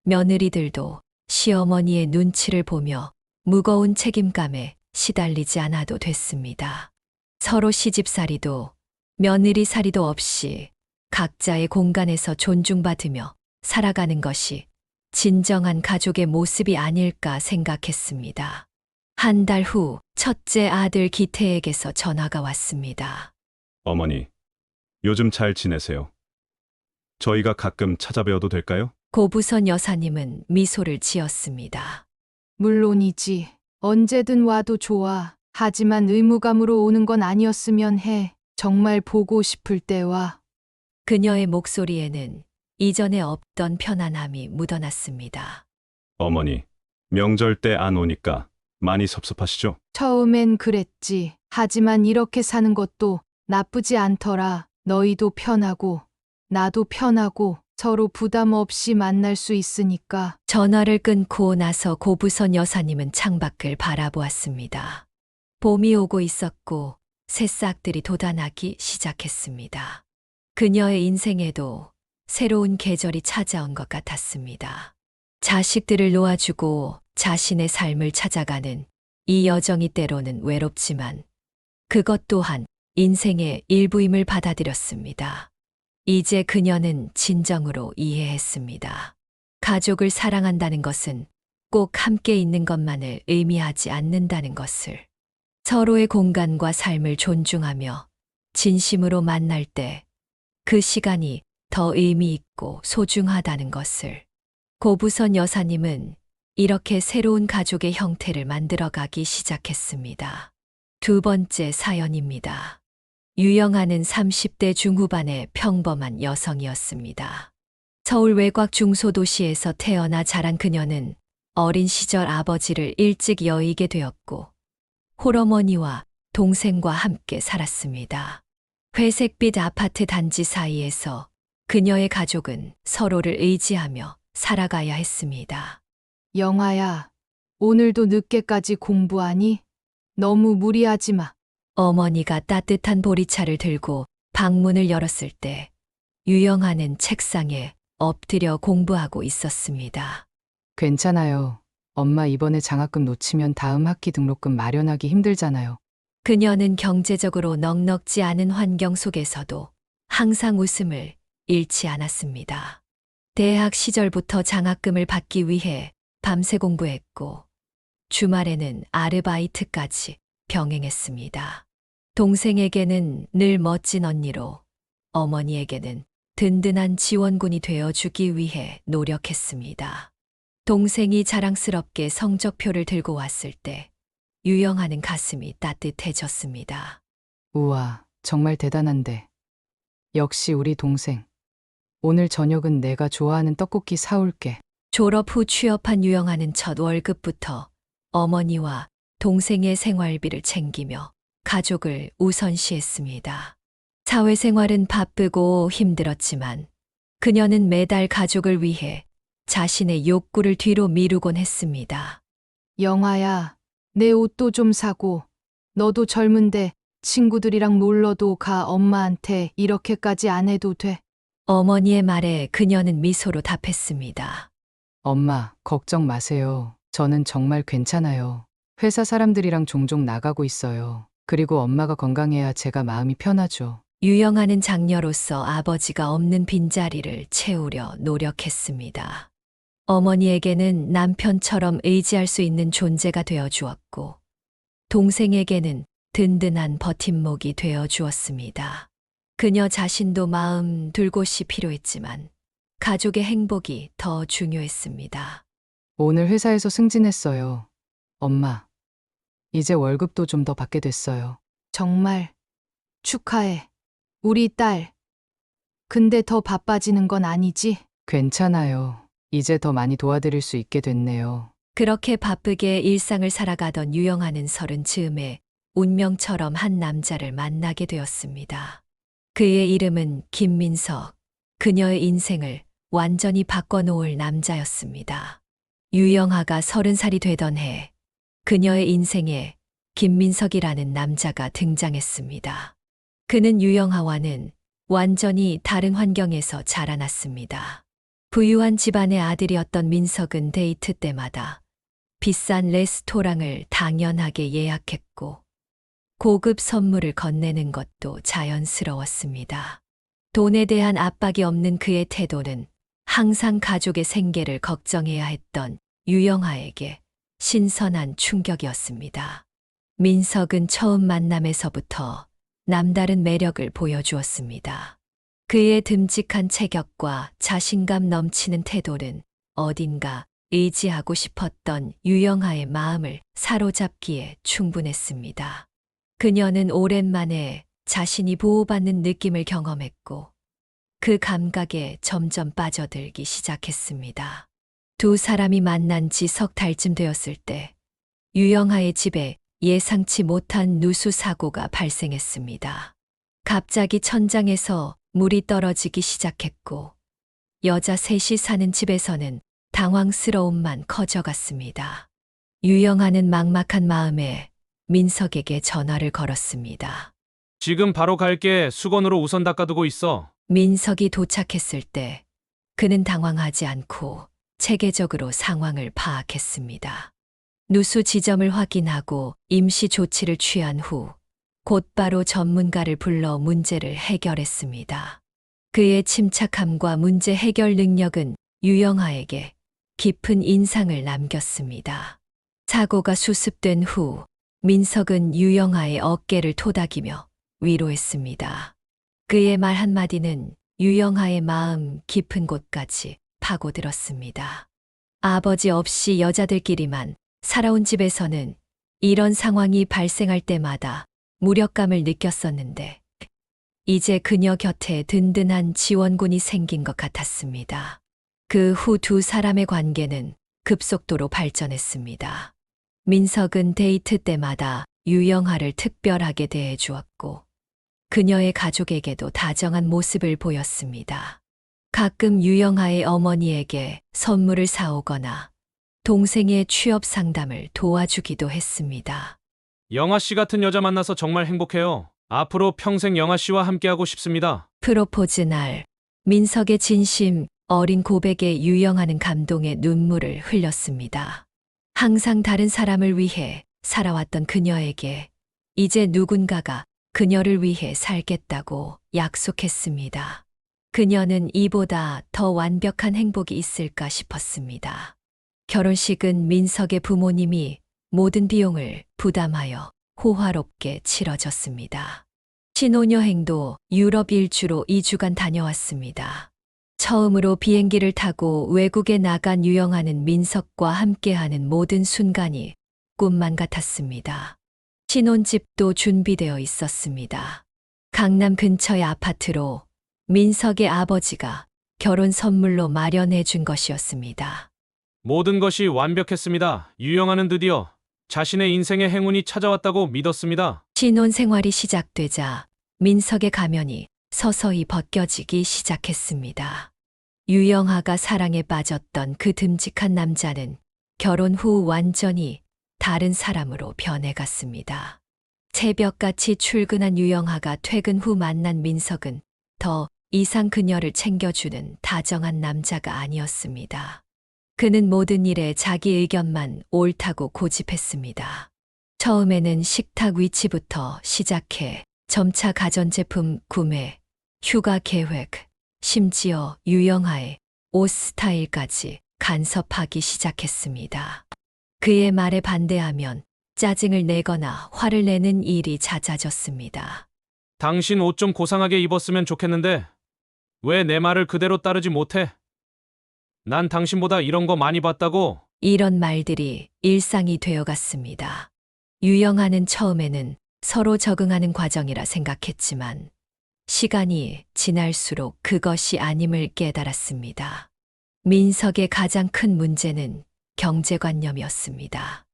Speaker 3: 며느리들도 시어머니의 눈치를 보며 무거운 책임감에 시달리지 않아도 됐습니다. 서로 시집살이도 며느리살이도 없이 각자의 공간에서 존중받으며 살아가는 것이 진정한 가족의 모습이 아닐까 생각했습니다. 한 달 후 첫째 아들 기태에게서 전화가 왔습니다.
Speaker 6: 어머니, 요즘 잘 지내세요? 저희가 가끔 찾아뵈어도 될까요?
Speaker 3: 고부선 여사님은 미소를 지었습니다.
Speaker 1: 물론이지. 언제든 와도 좋아. 하지만 의무감으로 오는 건 아니었으면 해. 정말 보고 싶을 때 와.
Speaker 3: 그녀의 목소리에는 이전에 없던 편안함이 묻어났습니다.
Speaker 6: 어머니, 명절 때 안 오니까 많이 섭섭하시죠?
Speaker 1: 처음엔 그랬지. 하지만 이렇게 사는 것도 나쁘지 않더라. 너희도 편하고, 나도 편하고, 서로 부담 없이 만날 수 있으니까.
Speaker 3: 전화를 끊고 나서 고부선 여사님은 창밖을 바라보았습니다. 봄이 오고 있었고 새싹들이 돋아나기 시작했습니다. 그녀의 인생에도 새로운 계절이 찾아온 것 같았습니다. 자식들을 놓아주고 자신의 삶을 찾아가는 이 여정이 때로는 외롭지만 그것 또한 인생의 일부임을 받아들였습니다. 이제 그녀는 진정으로 이해했습니다. 가족을 사랑한다는 것은 꼭 함께 있는 것만을 의미하지 않는다는 것을. 서로의 공간과 삶을 존중하며 진심으로 만날 때 그 시간이 더 의미 있고 소중하다는 것을. 고부선 여사님은 이렇게 새로운 가족의 형태를 만들어가기 시작했습니다. 두 번째 사연입니다. 유영아는 30대 중후반의 평범한 여성이었습니다. 서울 외곽 중소도시에서 태어나 자란 그녀는 어린 시절 아버지를 일찍 여의게 되었고 홀어머니와 동생과 함께 살았습니다. 회색빛 아파트 단지 사이에서 그녀의 가족은 서로를 의지하며 살아가야 했습니다.
Speaker 1: 영아야, 오늘도 늦게까지 공부하니? 너무 무리하지 마.
Speaker 3: 어머니가 따뜻한 보리차를 들고 방문을 열었을 때 유영아는 책상에 엎드려 공부하고 있었습니다.
Speaker 8: 괜찮아요. 엄마 이번에 장학금 놓치면 다음 학기 등록금 마련하기 힘들잖아요.
Speaker 3: 그녀는 경제적으로 넉넉지 않은 환경 속에서도 항상 웃음을 잃지 않았습니다. 대학 시절부터 장학금을 받기 위해 밤새 공부했고 주말에는 아르바이트까지 병행했습니다. 동생에게는 늘 멋진 언니로, 어머니에게는 든든한 지원군이 되어주기 위해 노력했습니다. 동생이 자랑스럽게 성적표를 들고 왔을 때 유영아는 가슴이 따뜻해졌습니다.
Speaker 8: 우와, 정말 대단한데. 역시 우리 동생. 오늘 저녁은 내가 좋아하는 떡볶이 사올게.
Speaker 3: 졸업 후 취업한 유영아는 첫 월급부터 어머니와 동생의 생활비를 챙기며 가족을 우선시했습니다. 사회생활은 바쁘고 힘들었지만 그녀는 매달 가족을 위해 자신의 욕구를 뒤로 미루곤 했습니다.
Speaker 1: 영아야, 내 옷도 좀 사고, 너도 젊은데 친구들이랑 놀러도 가. 엄마한테 이렇게까지 안 해도 돼.
Speaker 3: 어머니의 말에 그녀는 미소로 답했습니다.
Speaker 8: 엄마, 걱정 마세요. 저는 정말 괜찮아요. 회사 사람들이랑 종종 나가고 있어요. 그리고 엄마가 건강해야 제가 마음이 편하죠.
Speaker 3: 유영아는 장녀로서 아버지가 없는 빈자리를 채우려 노력했습니다. 어머니에게는 남편처럼 의지할 수 있는 존재가 되어 주었고, 동생에게는 든든한 버팀목이 되어 주었습니다. 그녀 자신도 마음 둘 곳이 필요했지만, 가족의 행복이 더 중요했습니다.
Speaker 8: 오늘 회사에서 승진했어요. 엄마, 이제 월급도 좀 더 받게 됐어요.
Speaker 1: 정말 축하해. 우리 딸. 근데 더 바빠지는 건 아니지?
Speaker 8: 괜찮아요. 이제 더 많이 도와드릴 수 있게 됐네요.
Speaker 3: 그렇게 바쁘게 일상을 살아가던 유영아는 30즈음에 운명처럼 한 남자를 만나게 되었습니다. 그의 이름은 김민석. 그녀의 인생을 완전히 바꿔놓을 남자였습니다. 유영아가 30살이 되던 해, 그녀의 인생에 김민석이라는 남자가 등장했습니다. 그는 유영아와는 완전히 다른 환경에서 자라났습니다. 부유한 집안의 아들이었던 민석은 데이트 때마다 비싼 레스토랑을 당연하게 예약했고 고급 선물을 건네는 것도 자연스러웠습니다. 돈에 대한 압박이 없는 그의 태도는 항상 가족의 생계를 걱정해야 했던 유영아에게 신선한 충격이었습니다. 민석은 처음 만남에서부터 남다른 매력을 보여주었습니다. 그의 듬직한 체격과 자신감 넘치는 태도는 어딘가 의지하고 싶었던 유영아의 마음을 사로잡기에 충분했습니다. 그녀는 오랜만에 자신이 보호받는 느낌을 경험했고 그 감각에 점점 빠져들기 시작했습니다. 두 사람이 만난 지 석 달쯤 되었을 때 유영아의 집에 예상치 못한 누수 사고가 발생했습니다. 갑자기 천장에서 물이 떨어지기 시작했고 여자 셋이 사는 집에서는 당황스러움만 커져갔습니다. 유영아는 막막한 마음에 민석에게 전화를 걸었습니다.
Speaker 4: 지금 바로 갈게. 수건으로 우선 닦아두고 있어.
Speaker 3: 민석이 도착했을 때 그는 당황하지 않고 체계적으로 상황을 파악했습니다. 누수 지점을 확인하고 임시 조치를 취한 후 곧바로 전문가를 불러 문제를 해결했습니다. 그의 침착함과 문제 해결 능력은 유영아에게 깊은 인상을 남겼습니다. 사고가 수습된 후 민석은 유영아의 어깨를 토닥이며 위로했습니다. 그의 말 한마디는 유영아의 마음 깊은 곳까지 파고들었습니다. 아버지 없이 여자들끼리만 살아온 집에서는 이런 상황이 발생할 때마다 무력감을 느꼈었는데 이제 그녀 곁에 든든한 지원군이 생긴 것 같았습니다. 그 후 두 사람의 관계는 급속도로 발전했습니다. 민석은 데이트 때마다 유영아를 특별하게 대해주었고 그녀의 가족에게도 다정한 모습을 보였습니다. 가끔 유영아의 어머니에게 선물을 사오거나 동생의 취업 상담을 도와주기도 했습니다.
Speaker 4: 영아 씨 같은 여자 만나서 정말 행복해요. 앞으로 평생 영아 씨와 함께하고 싶습니다.
Speaker 3: 프로포즈 날 민석의 진심 어린 고백에 유영아는 감동의 눈물을 흘렸습니다. 항상 다른 사람을 위해 살아왔던 그녀에게 이제 누군가가 그녀를 위해 살겠다고 약속했습니다. 그녀는 이보다 더 완벽한 행복이 있을까 싶었습니다. 결혼식은 민석의 부모님이 모든 비용을 부담하여 호화롭게 치러졌습니다. 신혼여행도 유럽 일주로 2주간 다녀왔습니다. 처음으로 비행기를 타고 외국에 나간 유영아는 민석과 함께하는 모든 순간이 꿈만 같았습니다. 신혼집도 준비되어 있었습니다. 강남 근처의 아파트로 민석의 아버지가 결혼 선물로 마련해 준 것이었습니다.
Speaker 4: 모든 것이 완벽했습니다. 유영아는 드디어 자신의 인생의 행운이 찾아왔다고 믿었습니다.
Speaker 3: 신혼 생활이 시작되자 민석의 가면이 서서히 벗겨지기 시작했습니다. 유영아가 사랑에 빠졌던 그 듬직한 남자는 결혼 후 완전히 다른 사람으로 변해갔습니다. 새벽같이 출근한 유영아가 퇴근 후 만난 민석은 더 이상 그녀를 챙겨주는 다정한 남자가 아니었습니다. 그는 모든 일에 자기 의견만 옳다고 고집했습니다. 처음에는 식탁 위치부터 시작해 점차 가전제품 구매, 휴가 계획, 심지어 유영아의 옷 스타일까지 간섭하기 시작했습니다. 그의 말에 반대하면 짜증을 내거나 화를 내는 일이 잦아졌습니다.
Speaker 4: 당신 옷 좀 고상하게 입었으면 좋겠는데 왜 내 말을 그대로 따르지 못해? 난 당신보다 이런 거 많이 봤다고.
Speaker 3: 이런 말들이 일상이 되어갔습니다. 유영아는 처음에는 서로 적응하는 과정이라 생각했지만 시간이 지날수록 그것이 아님을 깨달았습니다. 민석의 가장 큰 문제는 경제관념이었습니다.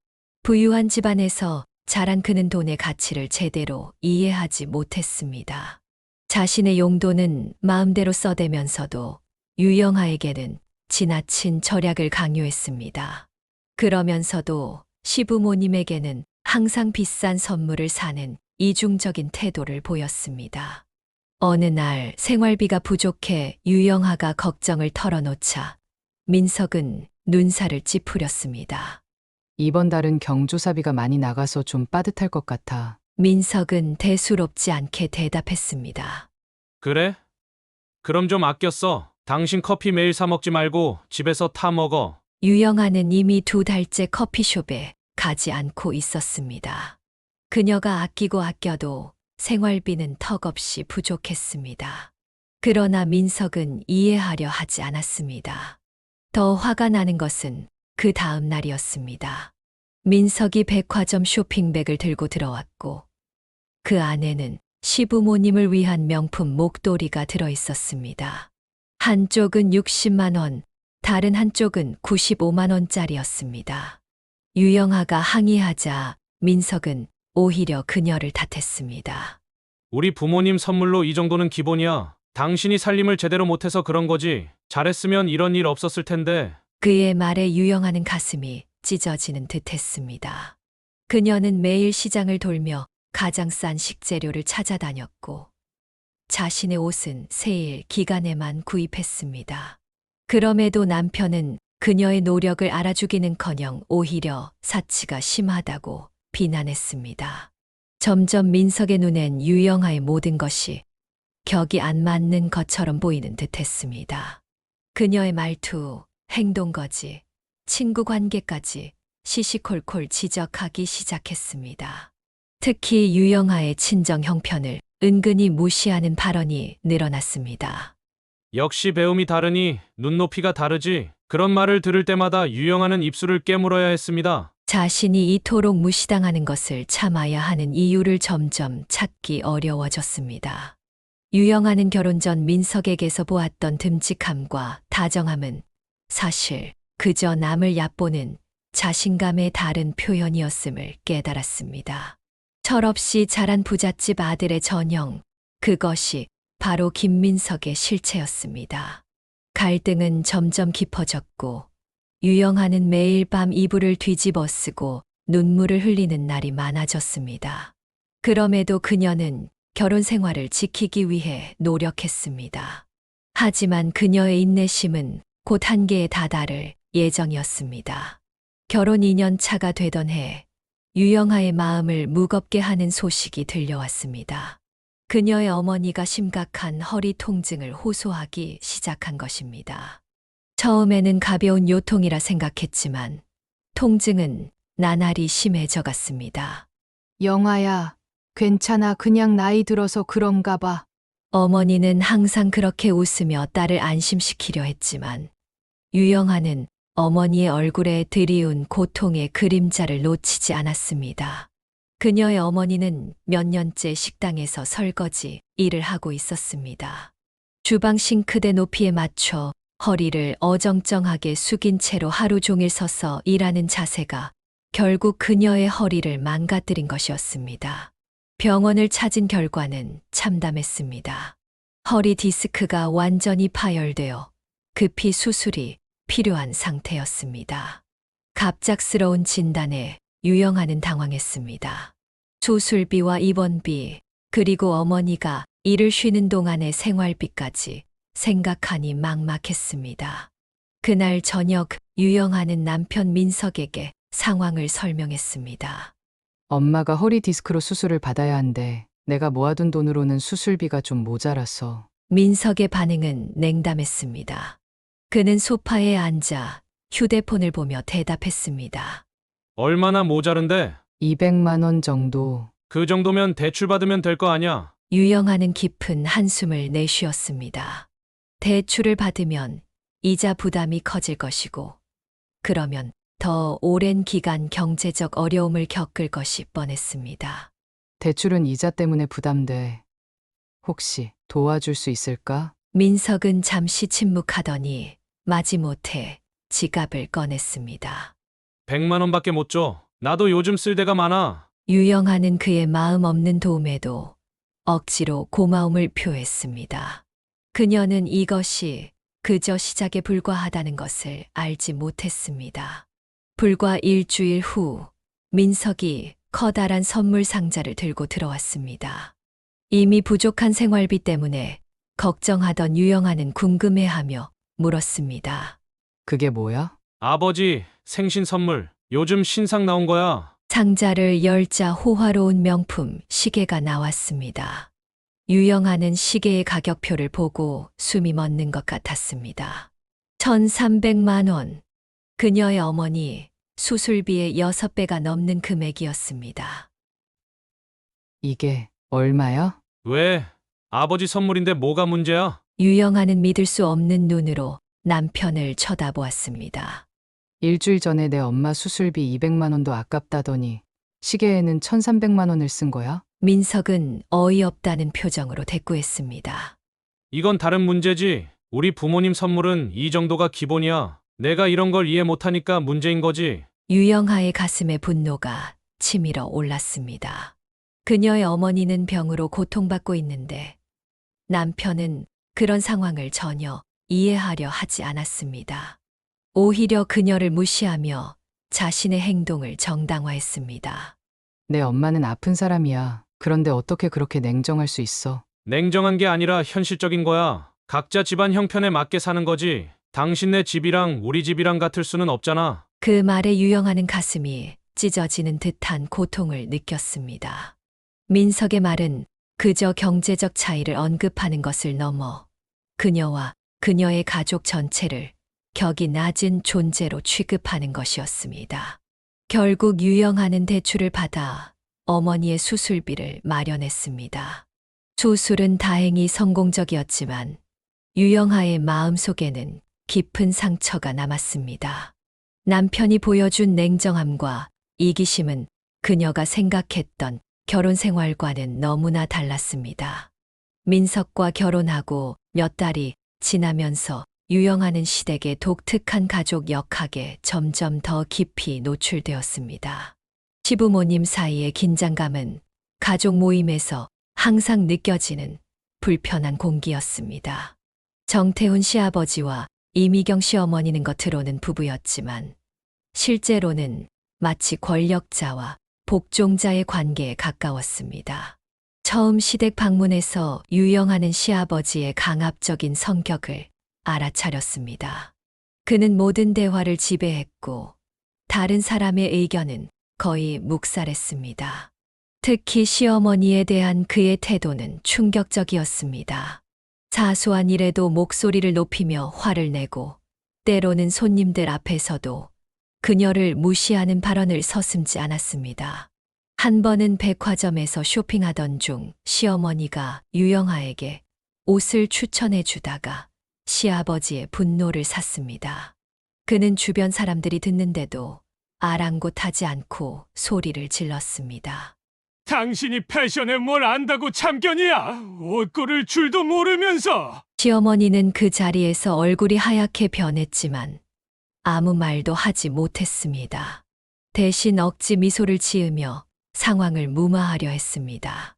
Speaker 3: 부유한 집안에서 자란 그는 돈의 가치를 제대로 이해하지 못했습니다. 자신의 용돈은 마음대로 써대면서도 유영아에게는 지나친 절약을 강요했습니다. 그러면서도 시부모님에게는 항상 비싼 선물을 사는 이중적인 태도를 보였습니다. 어느 날 생활비가 부족해 유영아가 걱정을 털어놓자 민석은 눈살을 찌푸렸습니다.
Speaker 8: 이번 달은 경조사비가 많이 나가서 좀 빠듯할 것 같아.
Speaker 3: 민석은 대수롭지 않게 대답했습니다.
Speaker 4: 그래? 그럼 좀 아껴 써. 당신 커피 매일 사 먹지 말고 집에서 타 먹어.
Speaker 3: 유영아는 이미 2달째 커피숍에 가지 않고 있었습니다. 그녀가 아끼고 아껴도 생활비는 턱없이 부족했습니다. 그러나 민석은 이해하려 하지 않았습니다. 더 화가 나는 것은 그 다음 날이었습니다. 민석이 백화점 쇼핑백을 들고 들어왔고 그 안에는 시부모님을 위한 명품 목도리가 들어 있었습니다. 한쪽은 60만 원, 다른 한쪽은 95만 원짜리였습니다. 유영아가 항의하자 민석은 오히려 그녀를 탓했습니다.
Speaker 4: 우리 부모님 선물로 이 정도는 기본이야. 당신이 살림을 제대로 못해서 그런 거지. 잘했으면 이런 일 없었을 텐데.
Speaker 3: 그의 말에 유영아는 가슴이 찢어지는 듯했습니다. 그녀는 매일 시장을 돌며 가장 싼 식재료를 찾아다녔고 자신의 옷은 세일 기간에만 구입했습니다. 그럼에도 남편은 그녀의 노력을 알아주기는커녕 오히려 사치가 심하다고 비난했습니다. 점점 민석의 눈엔 유영아의 모든 것이 격이 안 맞는 것처럼 보이는 듯했습니다. 그녀의 말투, 행동거지, 친구 관계까지 시시콜콜 지적하기 시작했습니다. 특히 유영아의 친정 형편을 은근히 무시하는 발언이 늘어났습니다.
Speaker 4: 역시 배움이 다르니 눈높이가 다르지. 그런 말을 들을 때마다 유영아는 입술을 깨물어야 했습니다.
Speaker 3: 자신이 이토록 무시당하는 것을 참아야 하는 이유를 점점 찾기 어려워졌습니다. 유영아는 결혼 전 민석에게서 보았던 듬직함과 다정함은 사실 그저 남을 얕보는 자신감의 다른 표현이었음을 깨달았습니다. 철없이 자란 부잣집 아들의 전형, 그것이 바로 김민석의 실체였습니다. 갈등은 점점 깊어졌고 유영아는 매일 밤 이불을 뒤집어 쓰고 눈물을 흘리는 날이 많아졌습니다. 그럼에도 그녀는 결혼 생활을 지키기 위해 노력했습니다. 하지만 그녀의 인내심은 곧 한계에 다다를 예정이었습니다. 결혼 2년 차가 되던 해 유영아의 마음을 무겁게 하는 소식이 들려왔습니다. 그녀의 어머니가 심각한 허리 통증을 호소하기 시작한 것입니다. 처음에는 가벼운 요통이라 생각했지만 통증은 나날이 심해져 갔습니다.
Speaker 1: 영아야, 괜찮아. 그냥 나이 들어서 그런가 봐.
Speaker 3: 어머니는 항상 그렇게 웃으며 딸을 안심시키려 했지만 유영아는 어머니의 얼굴에 드리운 고통의 그림자를 놓치지 않았습니다. 그녀의 어머니는 몇 년째 식당에서 설거지 일을 하고 있었습니다. 주방 싱크대 높이에 맞춰 허리를 어정쩡하게 숙인 채로 하루 종일 서서 일하는 자세가 결국 그녀의 허리를 망가뜨린 것이었습니다. 병원을 찾은 결과는 참담했습니다. 허리 디스크가 완전히 파열되어 급히 수술이 필요한 상태였습니다. 갑작스러운 진단에 유영아는 당황했습니다. 수술비와 입원비, 그리고 어머니가 일을 쉬는 동안의 생활비까지 생각하니 막막했습니다. 그날 저녁 유영아는 남편 민석에게 상황을 설명했습니다.
Speaker 8: 엄마가 허리 디스크로 수술을 받아야 한대. 내가 모아둔 돈으로는 수술비가 좀 모자라서.
Speaker 3: 민석의 반응은 냉담했습니다. 그는 소파에 앉아 휴대폰을 보며 대답했습니다.
Speaker 4: 얼마나 모자른데?
Speaker 8: 200만 원 정도.
Speaker 4: 그 정도면 대출 받으면 될 거 아냐?
Speaker 3: 유영아는 깊은 한숨을 내쉬었습니다. 대출을 받으면 이자 부담이 커질 것이고, 그러면 더 오랜 기간 경제적 어려움을 겪을 것이 뻔했습니다.
Speaker 8: 대출은 이자 때문에 부담돼. 혹시 도와줄 수 있을까?
Speaker 3: 민석은 잠시 침묵하더니 마지못해 지갑을 꺼냈습니다.
Speaker 4: 100만 원밖에 못 줘. 나도 요즘 쓸 데가 많아.
Speaker 3: 유영아는 그의 마음 없는 도움에도 억지로 고마움을 표했습니다. 그녀는 이것이 그저 시작에 불과하다는 것을 알지 못했습니다. 불과 일주일 후 민석이 커다란 선물 상자를 들고 들어왔습니다. 이미 부족한 생활비 때문에 걱정하던 유영아는 궁금해하며 물었습니다.
Speaker 8: 그게 뭐야?
Speaker 4: 아버지, 생신 선물. 요즘 신상 나온 거야.
Speaker 3: 상자를 열자 호화로운 명품 시계가 나왔습니다. 유영아는 시계의 가격표를 보고 숨이 멎는 것 같았습니다. 1,300만 원. 그녀의 어머니 수술비의 6배가 넘는 금액이었습니다.
Speaker 8: 이게 얼마야?
Speaker 4: 왜? 아버지 선물인데 뭐가 문제야?
Speaker 3: 유영아는 믿을 수 없는 눈으로 남편을 쳐다보았습니다.
Speaker 8: 일주일 전에 내 엄마 수술비 200만 원도 아깝다더니 시계에는 1,300만 원을 쓴 거야?
Speaker 3: 민석은 어이없다는 표정으로 대꾸했습니다.
Speaker 4: 이건 다른 문제지. 우리 부모님 선물은 이 정도가 기본이야. 내가 이런 걸 이해 못하니까 문제인 거지.
Speaker 3: 유영아의 가슴에 분노가 치밀어 올랐습니다. 그녀의 어머니는 병으로 고통받고 있는데 남편은 그런 상황을 전혀 이해하려 하지 않았습니다. 오히려 그녀를 무시하며 자신의 행동을 정당화했습니다.
Speaker 8: 내 엄마는 아픈 사람이야. 그런데 어떻게 그렇게 냉정할 수 있어?
Speaker 4: 냉정한 게 아니라 현실적인 거야. 각자 집안 형편에 맞게 사는 거지. 당신네 집이랑 우리 집이랑 같을 수는 없잖아.
Speaker 3: 그 말에 유영아는 가슴이 찢어지는 듯한 고통을 느꼈습니다. 민석의 말은 그저 경제적 차이를 언급하는 것을 넘어 그녀와 그녀의 가족 전체를 격이 낮은 존재로 취급하는 것이었습니다. 결국 유영아는 대출을 받아 어머니의 수술비를 마련했습니다. 수술은 다행히 성공적이었지만 유영아의 마음속에는 깊은 상처가 남았습니다. 남편이 보여준 냉정함과 이기심은 그녀가 생각했던 결혼 생활과는 너무나 달랐습니다. 민석과 결혼하고 몇 달이 지나면서 유영아는 시댁의 독특한 가족 역학에 점점 더 깊이 노출되었습니다. 시부모님 사이의 긴장감은 가족 모임에서 항상 느껴지는 불편한 공기였습니다. 정태훈 시아버지와 이미경 시어머니는 겉으로는 부부였지만 실제로는 마치 권력자와 복종자의 관계에 가까웠습니다. 처음 시댁 방문해서 유영아는 시아버지의 강압적인 성격을 알아차렸습니다. 그는 모든 대화를 지배했고 다른 사람의 의견은 거의 묵살했습니다. 특히 시어머니에 대한 그의 태도는 충격적이었습니다. 사소한 일에도 목소리를 높이며 화를 내고 때로는 손님들 앞에서도 그녀를 무시하는 발언을 서슴지 않았습니다. 한 번은 백화점에서 쇼핑하던 중 시어머니가 유영아에게 옷을 추천해 주다가 시아버지의 분노를 샀습니다. 그는 주변 사람들이 듣는데도 아랑곳하지 않고 소리를 질렀습니다.
Speaker 7: 당신이 패션에 뭘 안다고 참견이야. 옷 고를 줄도 모르면서.
Speaker 3: 시어머니는 그 자리에서 얼굴이 하얗게 변했지만 아무 말도 하지 못했습니다. 대신 억지 미소를 지으며 상황을 무마하려 했습니다.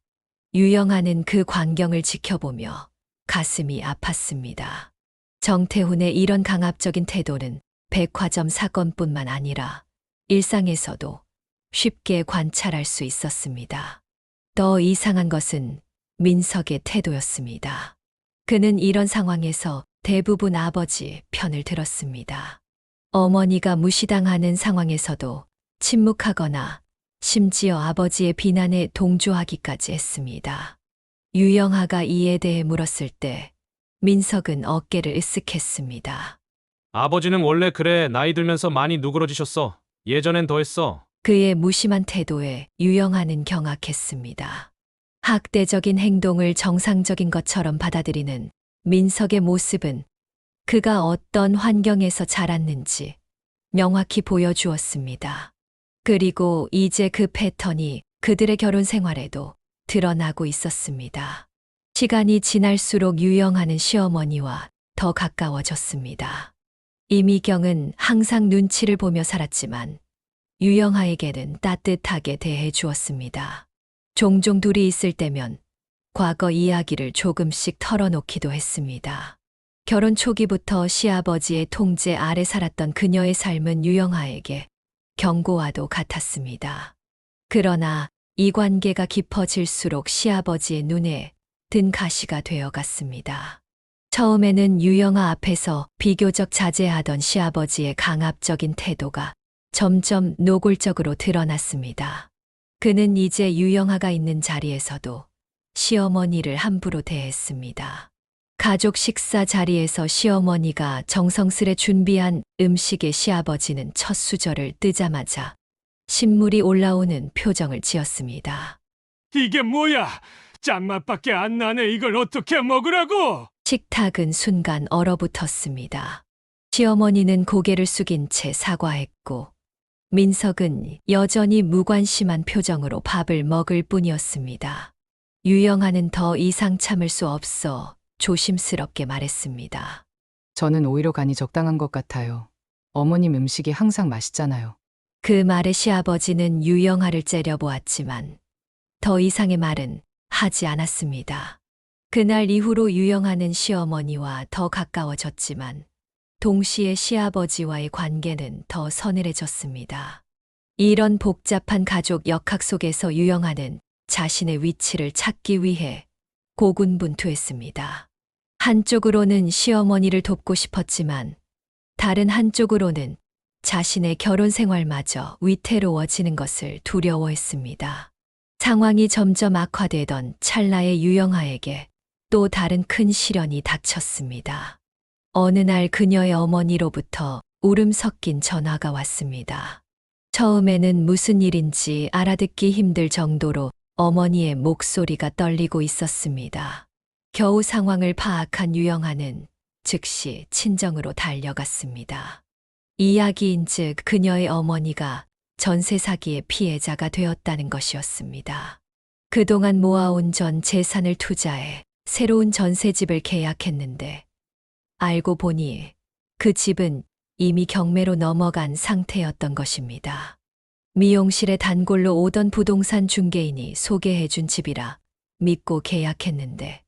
Speaker 3: 유영아는 그 광경을 지켜보며 가슴이 아팠습니다. 정태훈의 이런 강압적인 태도는 백화점 사건뿐만 아니라 일상에서도 쉽게 관찰할 수 있었습니다. 더 이상한 것은 민석의 태도였습니다. 그는 이런 상황에서 대부분 아버지 편을 들었습니다. 어머니가 무시당하는 상황에서도 침묵하거나 심지어 아버지의 비난에 동조하기까지 했습니다. 유영아가 이에 대해 물었을 때 민석은 어깨를 으쓱했습니다.
Speaker 4: 아버지는 원래 그래. 나이 들면서 많이 누그러지셨어. 예전엔 더했어.
Speaker 3: 그의 무심한 태도에 유영아는 경악했습니다. 학대적인 행동을 정상적인 것처럼 받아들이는 민석의 모습은 그가 어떤 환경에서 자랐는지 명확히 보여주었습니다. 그리고 이제 그 패턴이 그들의 결혼 생활에도 드러나고 있었습니다. 시간이 지날수록 유영아는 시어머니와 더 가까워졌습니다. 이미경은 항상 눈치를 보며 살았지만 유영아에게는 따뜻하게 대해 주었습니다. 종종 둘이 있을 때면 과거 이야기를 조금씩 털어놓기도 했습니다. 결혼 초기부터 시아버지의 통제 아래 살았던 그녀의 삶은 유영아에게 경고와도 같았습니다. 그러나 이 관계가 깊어질수록 시아버지의 눈에 든 가시가 되어갔습니다. 처음에는 유영아 앞에서 비교적 자제하던 시아버지의 강압적인 태도가 점점 노골적으로 드러났습니다. 그는 이제 유영아가 있는 자리에서도 시어머니를 함부로 대했습니다. 가족 식사 자리에서 시어머니가 정성스레 준비한 음식에 시아버지는 첫 수저를 뜨자마자 신물이 올라오는 표정을 지었습니다.
Speaker 9: 이게 뭐야? 짠맛밖에 안 나네. 이걸 어떻게 먹으라고?
Speaker 3: 식탁은 순간 얼어붙었습니다. 시어머니는 고개를 숙인 채 사과했고, 민석은 여전히 무관심한 표정으로 밥을 먹을 뿐이었습니다. 유영아는 더 이상 참을 수 없어 조심스럽게 말했습니다.
Speaker 8: 저는 오히려 간이 적당한 것 같아요. 어머님 음식이 항상 맛있잖아요.
Speaker 3: 그 말에 시아버지는 유영아를 째려보았지만 더 이상의 말은 하지 않았습니다. 그날 이후로 유영아는 시어머니와 더 가까워졌지만 동시에 시아버지와의 관계는 더 서늘해졌습니다. 이런 복잡한 가족 역학 속에서 유영아는 자신의 위치를 찾기 위해 고군분투했습니다. 한쪽으로는 시어머니를 돕고 싶었지만 다른 한쪽으로는 자신의 결혼 생활마저 위태로워지는 것을 두려워했습니다. 상황이 점점 악화되던 찰나의 유영아에게 또 다른 큰 시련이 닥쳤습니다. 어느 날 그녀의 어머니로부터 울음 섞인 전화가 왔습니다. 처음에는 무슨 일인지 알아듣기 힘들 정도로 어머니의 목소리가 떨리고 있었습니다. 겨우 상황을 파악한 유영아는 즉시 친정으로 달려갔습니다. 이야기인즉 그녀의 어머니가 전세 사기의 피해자가 되었다는 것이었습니다. 그동안 모아온 전 재산을 투자해 새로운 전세집을 계약했는데 알고 보니 그 집은 이미 경매로 넘어간 상태였던 것입니다. 미용실에 단골로 오던 부동산 중개인이 소개해준 집이라 믿고 계약했는데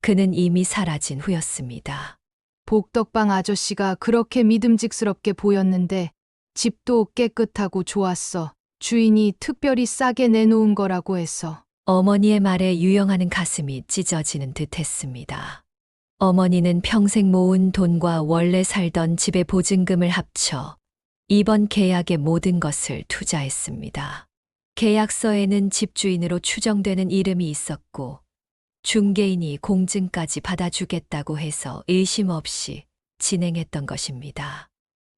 Speaker 3: 그는 이미 사라진 후였습니다.
Speaker 1: 복덕방 아저씨가 그렇게 믿음직스럽게 보였는데 집도 깨끗하고 좋았어. 주인이 특별히 싸게 내놓은 거라고 해서.
Speaker 3: 어머니의 말에 유영아는 가슴이 찢어지는 듯 했습니다. 어머니는 평생 모은 돈과 원래 살던 집의 보증금을 합쳐 이번 계약의 모든 것을 투자했습니다. 계약서에는 집주인으로 추정되는 이름이 있었고 중개인이 공증까지 받아주겠다고 해서 의심 없이 진행했던 것입니다.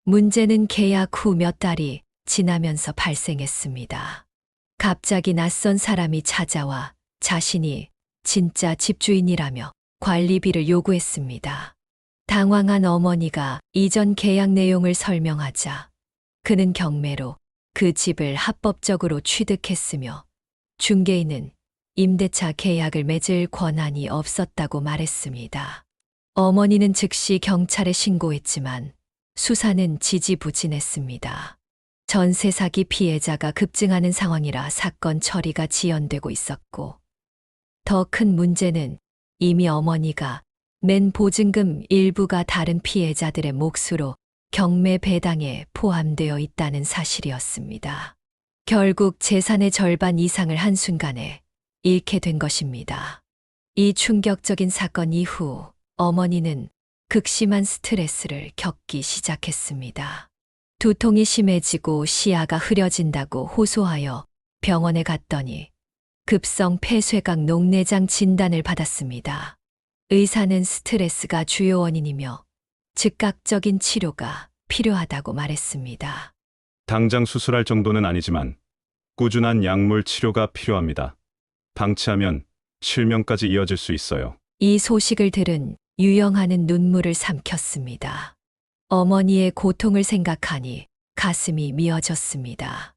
Speaker 3: 문제는 계약 후 몇 달이 지나면서 발생했습니다. 갑자기 낯선 사람이 찾아와 자신이 진짜 집주인이라며 관리비를 요구했습니다. 당황한 어머니가 이전 계약 내용을 설명하자 그는 경매로 그 집을 합법적으로 취득했으며 중개인은 임대차 계약을 맺을 권한이 없었다고 말했습니다. 어머니는 즉시 경찰에 신고했지만 수사는 지지부진했습니다. 전세 사기 피해자가 급증하는 상황이라 사건 처리가 지연되고 있었고 더 큰 문제는 이미 어머니가 낸 보증금 일부가 다른 피해자들의 몫으로 경매 배당에 포함되어 있다는 사실이었습니다. 결국 재산의 절반 이상을 한순간에 잃게 된 것입니다. 이 충격적인 사건 이후 어머니는 극심한 스트레스를 겪기 시작했습니다. 두통이 심해지고 시야가 흐려진다고 호소하여 병원에 갔더니 급성 폐쇄각 녹내장 진단을 받았습니다. 의사는 스트레스가 주요 원인이며 즉각적인 치료가 필요하다고 말했습니다.
Speaker 6: 당장 수술할 정도는 아니지만 꾸준한 약물 치료가 필요합니다. 방치하면 실명까지 이어질 수 있어요.
Speaker 3: 이 소식을 들은 유영아는 눈물을 삼켰습니다. 어머니의 고통을 생각하니 가슴이 미어졌습니다.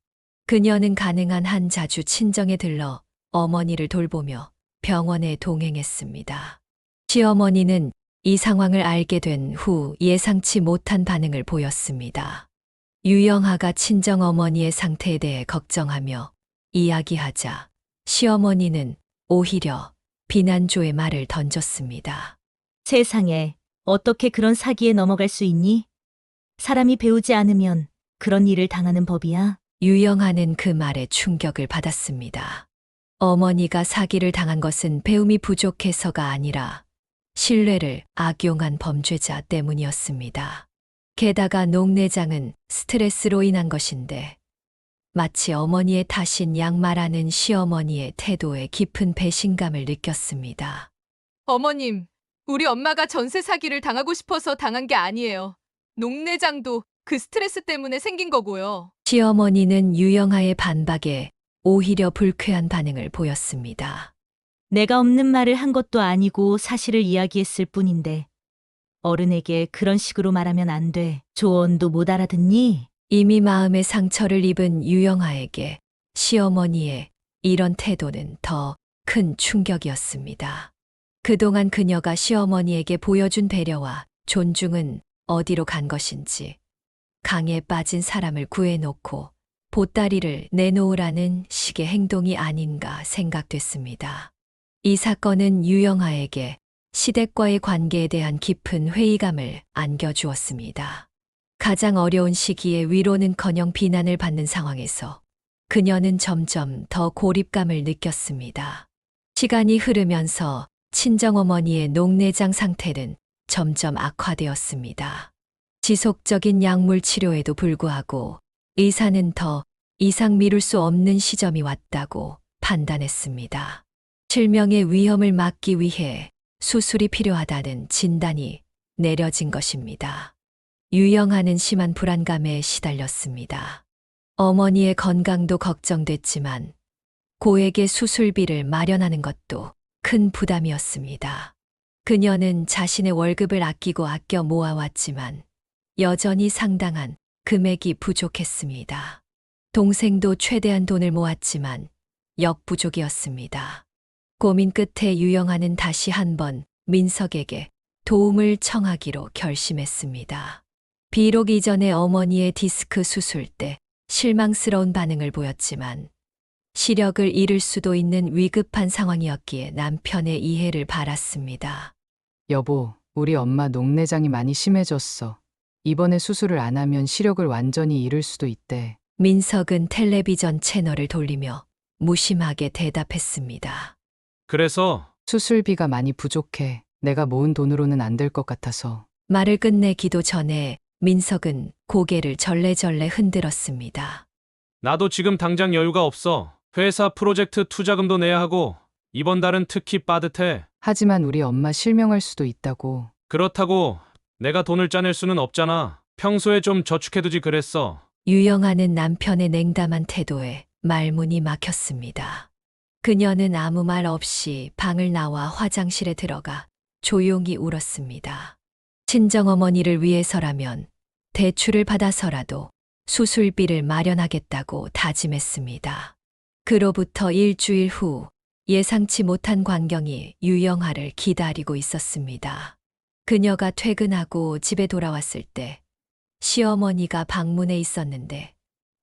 Speaker 3: 그녀는 가능한 한 자주 친정에 들러 어머니를 돌보며 병원에 동행했습니다. 시어머니는 이 상황을 알게 된 후 예상치 못한 반응을 보였습니다. 유영아가 친정 어머니의 상태에 대해 걱정하며 이야기하자 시어머니는 오히려 비난조의 말을 던졌습니다.
Speaker 5: 세상에, 어떻게 그런 사기에 넘어갈 수 있니? 사람이 배우지 않으면 그런 일을 당하는 법이야.
Speaker 3: 유영아는 그 말에 충격을 받았습니다. 어머니가 사기를 당한 것은 배움이 부족해서가 아니라 신뢰를 악용한 범죄자 때문이었습니다. 게다가 녹내장은 스트레스로 인한 것인데 마치 어머니의 탓인 양말하는 시어머니의 태도에 깊은 배신감을 느꼈습니다.
Speaker 1: 어머님, 우리 엄마가 전세 사기를 당하고 싶어서 당한 게 아니에요. 녹내장도 그 스트레스 때문에 생긴 거고요.
Speaker 3: 시어머니는 유영아의 반박에 오히려 불쾌한 반응을 보였습니다.
Speaker 5: 내가 없는 말을 한 것도 아니고 사실을 이야기했을 뿐인데 어른에게 그런 식으로 말하면 안 돼. 조언도 못 알아듣니?
Speaker 3: 이미 마음의 상처를 입은 유영아에게 시어머니의 이런 태도는 더 큰 충격이었습니다. 그동안 그녀가 시어머니에게 보여준 배려와 존중은 어디로 간 것인지, 강에 빠진 사람을 구해놓고 보따리를 내놓으라는 식의 행동이 아닌가 생각됐습니다. 이 사건은 유영아에게 시댁과의 관계에 대한 깊은 회의감을 안겨주었습니다. 가장 어려운 시기에 위로는커녕 비난을 받는 상황에서 그녀는 점점 더 고립감을 느꼈습니다. 시간이 흐르면서 친정어머니의 녹내장 상태는 점점 악화되었습니다. 지속적인 약물 치료에도 불구하고 의사는 더 이상 미룰 수 없는 시점이 왔다고 판단했습니다. 실명의 위험을 막기 위해 수술이 필요하다는 진단이 내려진 것입니다. 유영아는 심한 불안감에 시달렸습니다. 어머니의 건강도 걱정됐지만 고액의 수술비를 마련하는 것도 큰 부담이었습니다. 그녀는 자신의 월급을 아껴 모아왔지만 여전히 상당한 금액이 부족했습니다. 동생도 최대한 돈을 모았지만 역부족이었습니다. 고민 끝에 유영아는 다시 한번 민석에게 도움을 청하기로 결심했습니다. 비록 이전에 어머니의 디스크 수술 때 실망스러운 반응을 보였지만 시력을 잃을 수도 있는 위급한 상황이었기에 남편의 이해를 바랐습니다.
Speaker 8: 여보, 우리 엄마 녹내장이 많이 심해졌어. 이번에 수술을 안 하면 시력을 완전히 잃을 수도 있대.
Speaker 3: 민석은 텔레비전 채널을 돌리며 무심하게 대답했습니다.
Speaker 4: 그래서
Speaker 8: 수술비가 많이 부족해. 내가 모은 돈으로는 안 될 것 같아서.
Speaker 3: 말을 끝내기도 전에 민석은 고개를 절레절레 흔들었습니다.
Speaker 4: 나도 지금 당장 여유가 없어. 회사 프로젝트 투자금도 내야 하고 이번 달은 특히 빠듯해.
Speaker 8: 하지만 우리 엄마 실명할 수도 있다고.
Speaker 4: 그렇다고 내가 돈을 짜낼 수는 없잖아. 평소에 좀 저축해두지 그랬어.
Speaker 3: 유영아는 남편의 냉담한 태도에 말문이 막혔습니다. 그녀는 아무 말 없이 방을 나와 화장실에 들어가 조용히 울었습니다. 친정어머니를 위해서라면 대출을 받아서라도 수술비를 마련하겠다고 다짐했습니다. 그로부터 일주일 후 예상치 못한 광경이 유영아를 기다리고 있었습니다. 그녀가 퇴근하고 집에 돌아왔을 때 시어머니가 방문해 있었는데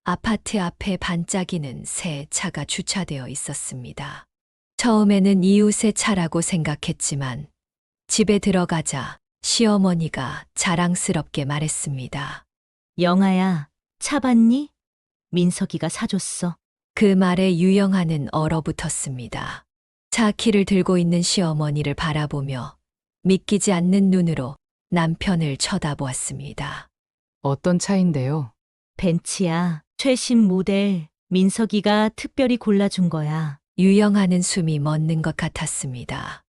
Speaker 3: 아파트 앞에 반짝이는 새 차가 주차되어 있었습니다. 처음에는 이웃의 차라고 생각했지만 집에 들어가자 시어머니가 자랑스럽게 말했습니다.
Speaker 5: 영아야, 차 봤니? 민석이가 사줬어.
Speaker 3: 그 말에 유영아는 얼어붙었습니다. 차 키를 들고 있는 시어머니를 바라보며 믿기지 않는 눈으로 남편을 쳐다보았습니다.
Speaker 8: 어떤 차인데요?
Speaker 5: 벤츠야, 최신 모델. 민석이가 특별히 골라준 거야.
Speaker 3: 유영아는 숨이 멎는 것 같았습니다.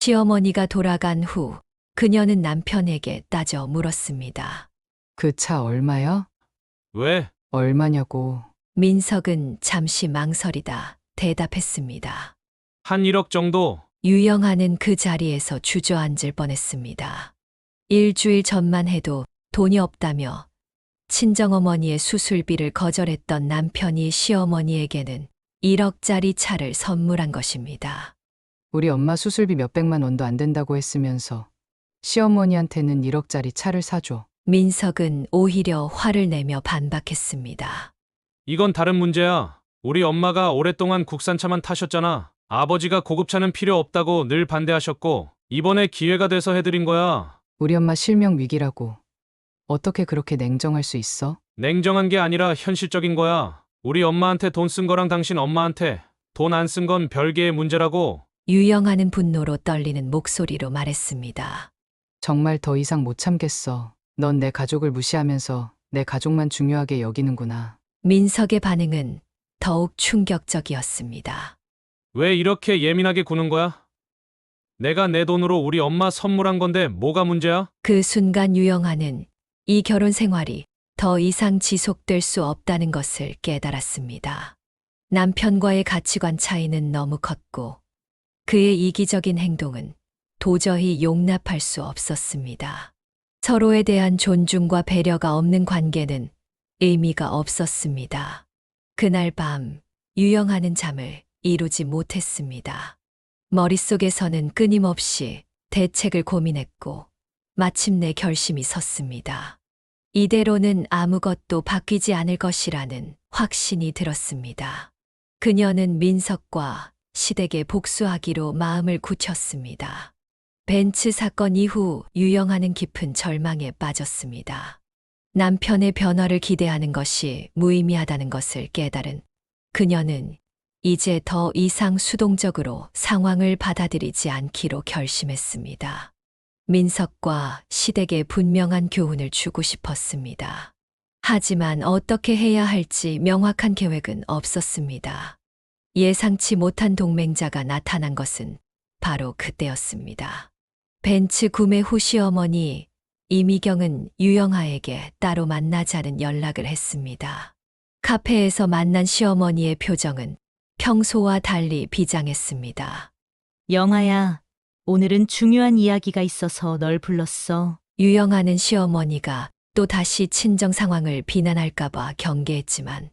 Speaker 3: 시어머니가 돌아간 후 그녀는 남편에게 따져 물었습니다.
Speaker 8: 그 차 얼마야?
Speaker 4: 왜?
Speaker 8: 얼마냐고.
Speaker 3: 민석은 잠시 망설이다 대답했습니다.
Speaker 4: 한 1억 정도?
Speaker 3: 유영아는 그 자리에서 주저앉을 뻔했습니다. 일주일 전만 해도 돈이 없다며 친정어머니의 수술비를 거절했던 남편이 시어머니에게는 1억짜리 차를 선물한 것입니다.
Speaker 8: 우리 엄마 수술비 몇백만 원도 안 된다고 했으면서 시어머니한테는 1억짜리 차를 사줘.
Speaker 3: 민석은 오히려 화를 내며 반박했습니다.
Speaker 4: 이건 다른 문제야. 우리 엄마가 오랫동안 국산차만 타셨잖아. 아버지가 고급차는 필요 없다고 늘 반대하셨고 이번에 기회가 돼서 해드린 거야.
Speaker 8: 우리 엄마 실명 위기라고. 어떻게 그렇게 냉정할 수 있어?
Speaker 4: 냉정한 게 아니라 현실적인 거야. 우리 엄마한테 돈 쓴 거랑 당신 엄마한테 돈 안 쓴 건 별개의 문제라고.
Speaker 3: 유영아는 분노로 떨리는 목소리로 말했습니다.
Speaker 8: 정말 더 이상 못 참겠어. 넌 내 가족을 무시하면서 내 가족만 중요하게 여기는구나.
Speaker 3: 민석의 반응은 더욱 충격적이었습니다.
Speaker 4: 왜 이렇게 예민하게 구는 거야? 내가 내 돈으로 우리 엄마 선물한 건데 뭐가 문제야?
Speaker 3: 그 순간 유영아는 이 결혼 생활이 더 이상 지속될 수 없다는 것을 깨달았습니다. 남편과의 가치관 차이는 너무 컸고 그의 이기적인 행동은 도저히 용납할 수 없었습니다. 서로에 대한 존중과 배려가 없는 관계는 의미가 없었습니다. 그날 밤 유영아는 잠을 이루지 못했습니다. 머릿속에서는 끊임없이 대책을 고민했고 마침내 결심이 섰습니다. 이대로는 아무것도 바뀌지 않을 것이라는 확신이 들었습니다. 그녀는 민석과 시댁에 복수하기로 마음을 굳혔습니다. 벤츠 사건 이후 유영아는 깊은 절망에 빠졌습니다. 남편의 변화를 기대하는 것이 무의미하다는 것을 깨달은 그녀는 이제 더 이상 수동적으로 상황을 받아들이지 않기로 결심했습니다. 민석과 시댁에 분명한 교훈을 주고 싶었습니다. 하지만 어떻게 해야 할지 명확한 계획은 없었습니다. 예상치 못한 동맹자가 나타난 것은 바로 그때였습니다. 벤츠 구매 후 시어머니 이미경은 유영아에게 따로 만나자는 연락을 했습니다. 카페에서 만난 시어머니의 표정은 평소와 달리 비장했습니다.
Speaker 5: 영아야, 오늘은 중요한 이야기가 있어서 널 불렀어.
Speaker 3: 유영아는 시어머니가 또 다시 친정 상황을 비난할까봐 경계했지만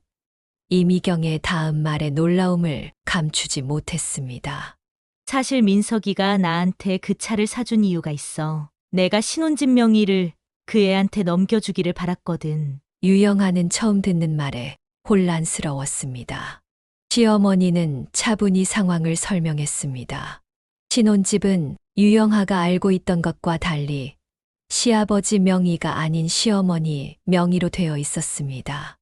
Speaker 3: 이미경의 다음 말의 놀라움을 감추지 못했습니다.
Speaker 5: 사실 민석이가 나한테 그 차를 사준 이유가 있어. 내가 신혼집 명의를 그 애한테 넘겨주기를 바랐거든.
Speaker 3: 유영아는 처음 듣는 말에 혼란스러웠습니다. 시어머니는 차분히 상황을 설명했습니다. 신혼집은 유영아가 알고 있던 것과 달리 시아버지 명의가 아닌 시어머니 명의로 되어 있었습니다.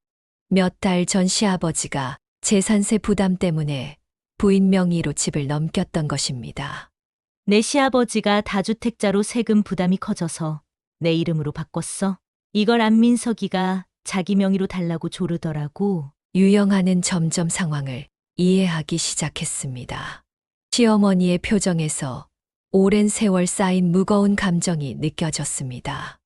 Speaker 3: 몇 달 전 시아버지가 재산세 부담 때문에 부인 명의로 집을 넘겼던 것입니다.
Speaker 5: 내 시아버지가 다주택자로 세금 부담이 커져서 내 이름으로 바꿨어. 이걸 안민석이가 자기 명의로 달라고 조르더라고.
Speaker 3: 유영아는 점점 상황을 이해하기 시작했습니다. 시어머니의 표정에서 오랜 세월 쌓인 무거운 감정이 느껴졌습니다.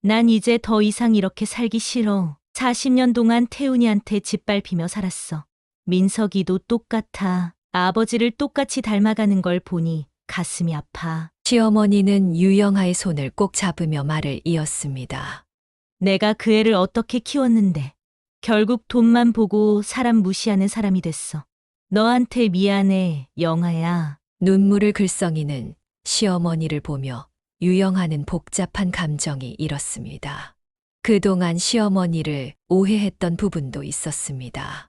Speaker 5: 난 이제 더 이상 이렇게 살기 싫어. 40년 동안 태훈이한테 짓밟히며 살았어. 민석이도 똑같아. 아버지를 똑같이 닮아가는 걸 보니 가슴이 아파.
Speaker 3: 시어머니는 유영아의 손을 꼭 잡으며 말을 이었습니다.
Speaker 5: 내가 그 애를 어떻게 키웠는데 결국 돈만 보고 사람 무시하는 사람이 됐어. 너한테 미안해, 영아야.
Speaker 3: 눈물을 글썽이는 시어머니를 보며 유영아는 복잡한 감정이 일었습니다. 그동안 시어머니를 오해했던 부분도 있었습니다.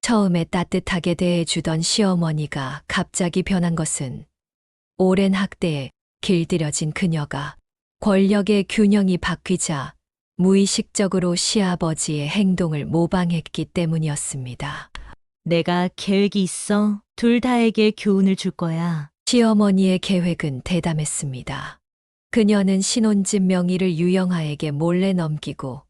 Speaker 3: 처음에 따뜻하게 대해주던 시어머니가 갑자기 변한 것은 오랜 학대에 길들여진 그녀가 권력의 균형이 바뀌자 무의식적으로 시아버지의 행동을 모방했기 때문이었습니다.
Speaker 5: 내가 계획이 있어. 둘 다에게 교훈을 줄 거야.
Speaker 3: 시어머니의 계획은 대담했습니다. 그녀는 신혼집 명의를 유영아에게 몰래 넘기고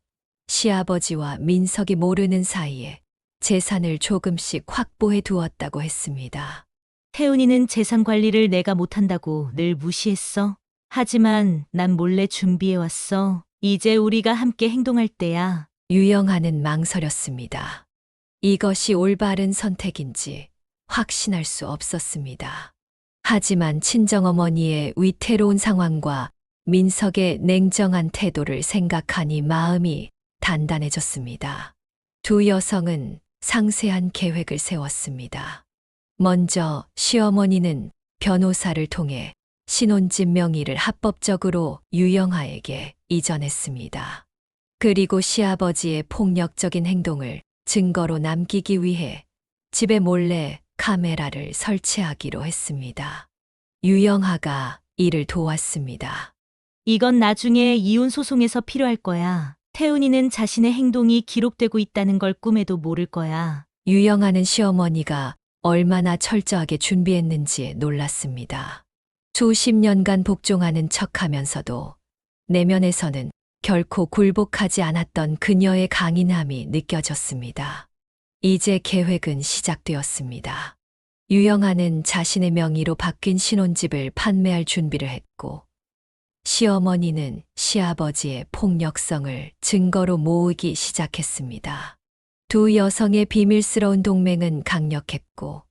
Speaker 3: 시아버지와 민석이 모르는 사이에 재산을 조금씩 확보해 두었다고 했습니다.
Speaker 5: 태훈이는 재산 관리를 내가 못한다고 늘 무시했어. 하지만 난 몰래 준비해왔어. 이제 우리가 함께 행동할 때야.
Speaker 3: 유영아는 망설였습니다. 이것이 올바른 선택인지 확신할 수 없었습니다. 하지만 친정어머니의 위태로운 상황과 민석의 냉정한 태도를 생각하니 마음이 단단해졌습니다. 두 여성은 상세한 계획을 세웠습니다. 먼저 시어머니는 변호사를 통해 신혼집 명의를 합법적으로 유영아에게 이전했습니다. 그리고 시아버지의 폭력적인 행동을 증거로 남기기 위해 집에 몰래 카메라를 설치하기로 했습니다. 유영아가 이를 도왔습니다.
Speaker 5: 이건 나중에 이혼 소송에서 필요할 거야. 태훈이는 자신의 행동이 기록되고 있다는 걸 꿈에도 모를 거야.
Speaker 3: 유영아는 시어머니가 얼마나 철저하게 준비했는지에 놀랐습니다. 수십 년간 복종하는 척하면서도 내면에서는 결코 굴복하지 않았던 그녀의 강인함이 느껴졌습니다. 이제 계획은 시작되었습니다. 유영아는 자신의 명의로 바뀐 신혼집을 판매할 준비를 했고, 시어머니는 시아버지의 폭력성을 증거로 모으기 시작했습니다. 두 여성의 비밀스러운 동맹은 강력했고,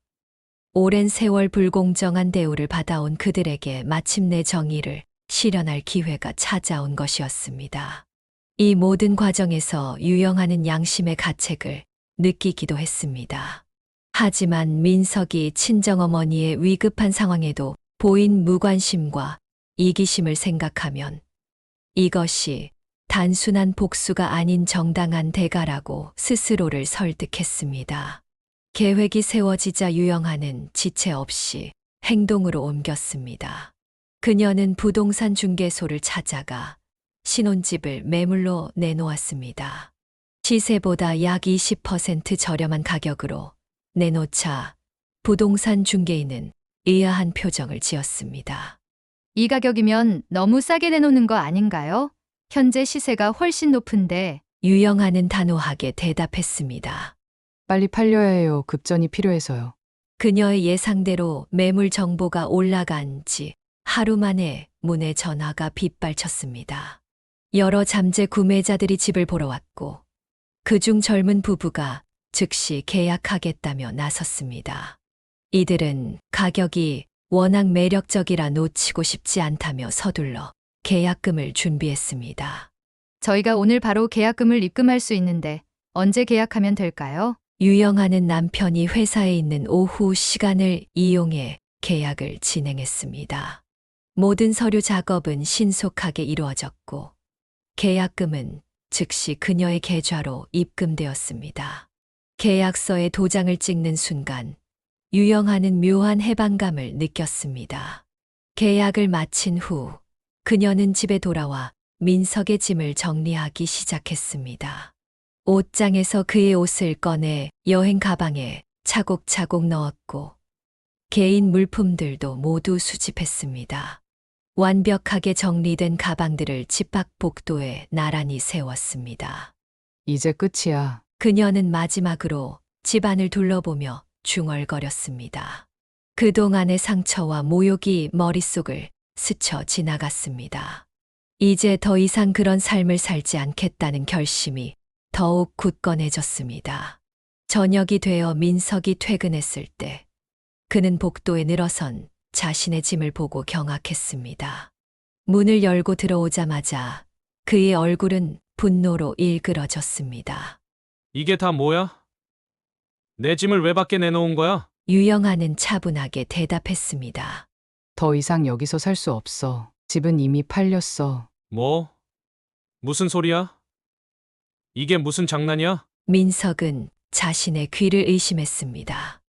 Speaker 3: 오랜 세월 불공정한 대우를 받아온 그들에게 마침내 정의를 실현할 기회가 찾아온 것이었습니다. 이 모든 과정에서 유영아는 양심의 가책을 느끼기도 했습니다. 하지만 민석이 친정어머니의 위급한 상황에도 보인 무관심과 이기심을 생각하면 이것이 단순한 복수가 아닌 정당한 대가라고 스스로를 설득했습니다. 계획이 세워지자 유영아는 지체 없이 행동으로 옮겼습니다. 그녀는 부동산 중개소를 찾아가 신혼집을 매물로 내놓았습니다. 시세보다 약 20% 저렴한 가격으로 내놓자 부동산 중개인은 의아한 표정을 지었습니다.
Speaker 1: 이 가격이면 너무 싸게 내놓는 거 아닌가요? 현재 시세가 훨씬 높은데.
Speaker 3: 유영아는 단호하게 대답했습니다.
Speaker 8: 빨리 팔려야 해요. 급전이 필요해서요.
Speaker 3: 그녀의 예상대로 매물 정보가 올라간 지 하루 만에 문의 전화가 빗발쳤습니다. 여러 잠재 구매자들이 집을 보러 왔고, 그중 젊은 부부가 즉시 계약하겠다며 나섰습니다. 이들은 가격이 워낙 매력적이라 놓치고 싶지 않다며 서둘러 계약금을 준비했습니다.
Speaker 1: 저희가 오늘 바로 계약금을 입금할 수 있는데 언제 계약하면 될까요?
Speaker 3: 유영아는 남편이 회사에 있는 오후 시간을 이용해 계약을 진행했습니다. 모든 서류 작업은 신속하게 이루어졌고, 계약금은 즉시 그녀의 계좌로 입금되었습니다. 계약서에 도장을 찍는 순간 유영아는 묘한 해방감을 느꼈습니다. 계약을 마친 후 그녀는 집에 돌아와 민석의 짐을 정리하기 시작했습니다. 옷장에서 그의 옷을 꺼내 여행 가방에 차곡차곡 넣었고, 개인 물품들도 모두 수집했습니다. 완벽하게 정리된 가방들을 집 밖 복도에 나란히 세웠습니다.
Speaker 8: 이제 끝이야.
Speaker 3: 그녀는 마지막으로 집안을 둘러보며 중얼거렸습니다. 그동안의 상처와 모욕이 머릿속을 스쳐 지나갔습니다. 이제 더 이상 그런 삶을 살지 않겠다는 결심이 더욱 굳건해졌습니다. 저녁이 되어 민석이 퇴근했을 때 그는 복도에 늘어선 자신의 짐을 보고 경악했습니다. 문을 열고 들어오자마자 그의 얼굴은 분노로 일그러졌습니다.
Speaker 4: 이게 다 뭐야? 내 짐을 왜 밖에 내놓은 거야?
Speaker 3: 유영아는 차분하게 대답했습니다.
Speaker 8: 더 이상 여기서 살 수 없어. 집은 이미 팔렸어.
Speaker 4: 뭐? 무슨 소리야? 이게 무슨 장난이야?
Speaker 3: 민석은 자신의 귀를 의심했습니다.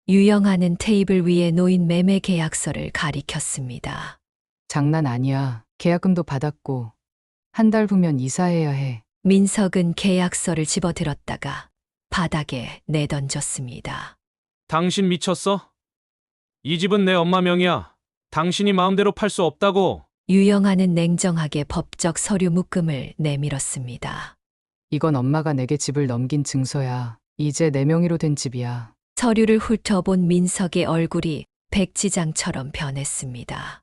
Speaker 3: 유영아는 테이블 위에 놓인 매매 계약서를 가리켰습니다.
Speaker 8: 장난 아니야. 계약금도 받았고 한 달 후면 이사해야 해.
Speaker 3: 민석은 계약서를 집어들었다가 바닥에 내던졌습니다.
Speaker 4: 당신 미쳤어? 이 집은 내 엄마 명의야. 당신이 마음대로 팔 수 없다고.
Speaker 3: 유영아는 냉정하게 법적 서류 묶음을 내밀었습니다.
Speaker 8: 이건 엄마가 내게 집을 넘긴 증서야. 이제 내 명의로 된 집이야.
Speaker 3: 서류를 훑어본 민석의 얼굴이 백지장처럼 변했습니다.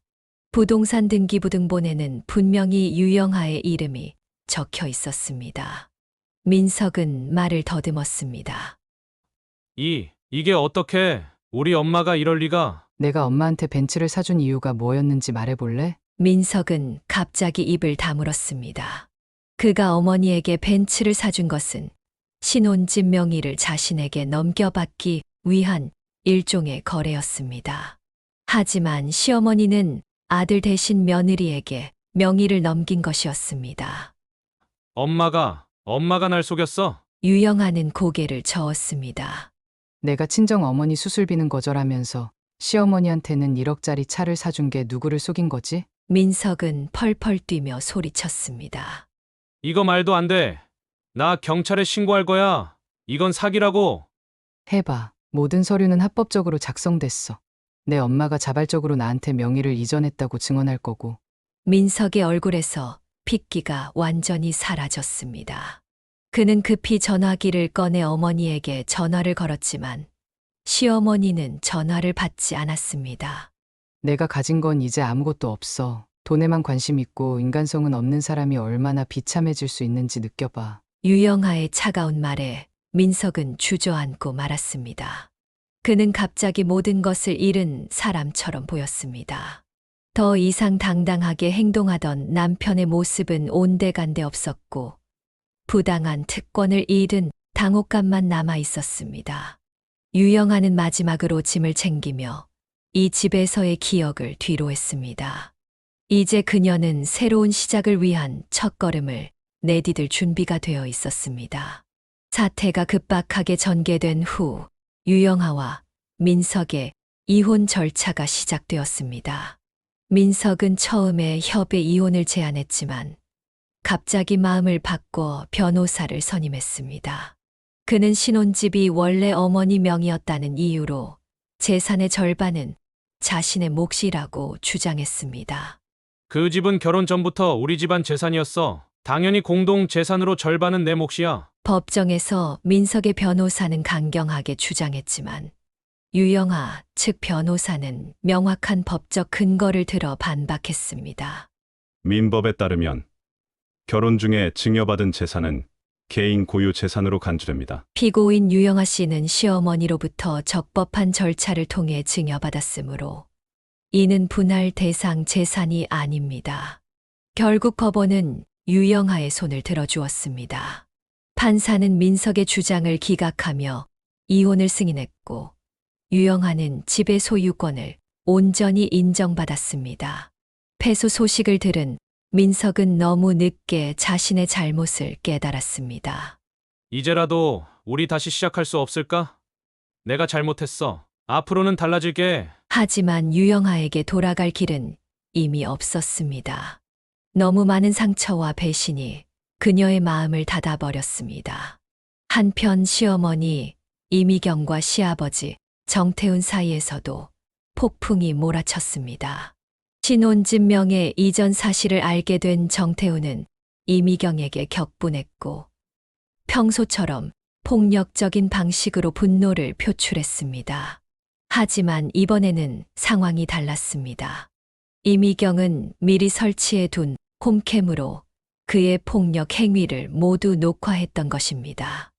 Speaker 3: 부동산 등기부등본에는 분명히 유영아의 이름이 적혀 있었습니다. 민석은 말을 더듬었습니다.
Speaker 4: 이게 어떻게? 우리 엄마가 이럴 리가.
Speaker 8: 내가 엄마한테 벤츠를 사준 이유가 뭐였는지 말해볼래?
Speaker 3: 민석은 갑자기 입을 다물었습니다. 그가 어머니에게 벤츠를 사준 것은 신혼집 명의를 자신에게 넘겨받기 위한 일종의 거래였습니다. 하지만 시어머니는 아들 대신 며느리에게 명의를 넘긴 것이었습니다.
Speaker 4: 엄마가 날 속였어?
Speaker 3: 유영아는 고개를 저었습니다.
Speaker 8: 내가 친정 어머니 수술비는 거절하면서 시어머니한테는 1억짜리 차를 사준 게 누구를 속인 거지?
Speaker 3: 민석은 펄펄 뛰며 소리쳤습니다.
Speaker 4: 이거 말도 안 돼. 나 경찰에 신고할 거야. 이건 사기라고.
Speaker 8: 해봐. 모든 서류는 합법적으로 작성됐어. 내 엄마가 자발적으로 나한테 명의를 이전했다고 증언할 거고.
Speaker 3: 민석의 얼굴에서 핏기가 완전히 사라졌습니다. 그는 급히 전화기를 꺼내 어머니에게 전화를 걸었지만 시어머니는 전화를 받지 않았습니다.
Speaker 8: 내가 가진 건 이제 아무것도 없어. 돈에만 관심 있고 인간성은 없는 사람이 얼마나 비참해질 수 있는지 느껴봐.
Speaker 3: 유영아의 차가운 말에 민석은 주저앉고 말았습니다. 그는 갑자기 모든 것을 잃은 사람처럼 보였습니다. 더 이상 당당하게 행동하던 남편의 모습은 온데간데 없었고 부당한 특권을 잃은 당혹감만 남아 있었습니다. 유영아는 마지막으로 짐을 챙기며 이 집에서의 기억을 뒤로 했습니다. 이제 그녀는 새로운 시작을 위한 첫걸음을 내디딜 준비가 되어 있었습니다. 사태가 급박하게 전개된 후 유영아와 민석의 이혼 절차가 시작되었습니다. 민석은 처음에 협의 이혼을 제안했지만 갑자기 마음을 바꿔 변호사를 선임했습니다. 그는 신혼집이 원래 어머니 명의였다는 이유로 재산의 절반은 자신의 몫이라고 주장했습니다.
Speaker 4: 그 집은 결혼 전부터 우리 집안 재산이었어. 당연히 공동 재산으로 절반은 내 몫이야.
Speaker 3: 법정에서 민석의 변호사는 강경하게 주장했지만 유영아 측 변호사는 명확한 법적 근거를 들어 반박했습니다.
Speaker 6: 민법에 따르면 결혼 중에 증여받은 재산은 개인 고유 재산으로 간주됩니다.
Speaker 3: 피고인 유영아 씨는 시어머니로부터 적법한 절차를 통해 증여받았으므로 이는 분할 대상 재산이 아닙니다. 결국 법원은 유영아의 손을 들어주었습니다. 판사는 민석의 주장을 기각하며 이혼을 승인했고 유영아는 집의 소유권을 온전히 인정받았습니다. 패소 소식을 들은 민석은 너무 늦게 자신의 잘못을 깨달았습니다.
Speaker 4: 이제라도 우리 다시 시작할 수 없을까? 내가 잘못했어. 앞으로는 달라질게.
Speaker 3: 하지만 유영아에게 돌아갈 길은 이미 없었습니다. 너무 많은 상처와 배신이 그녀의 마음을 닫아버렸습니다. 한편 시어머니 이미경과 시아버지 정태훈 사이에서도 폭풍이 몰아쳤습니다. 신혼집 명의 이전 사실을 알게 된 정태훈은 이미경에게 격분했고 평소처럼 폭력적인 방식으로 분노를 표출했습니다. 하지만 이번에는 상황이 달랐습니다. 이미경은 미리 설치해 둔 홈캠으로 그의 폭력 행위를 모두 녹화했던 것입니다.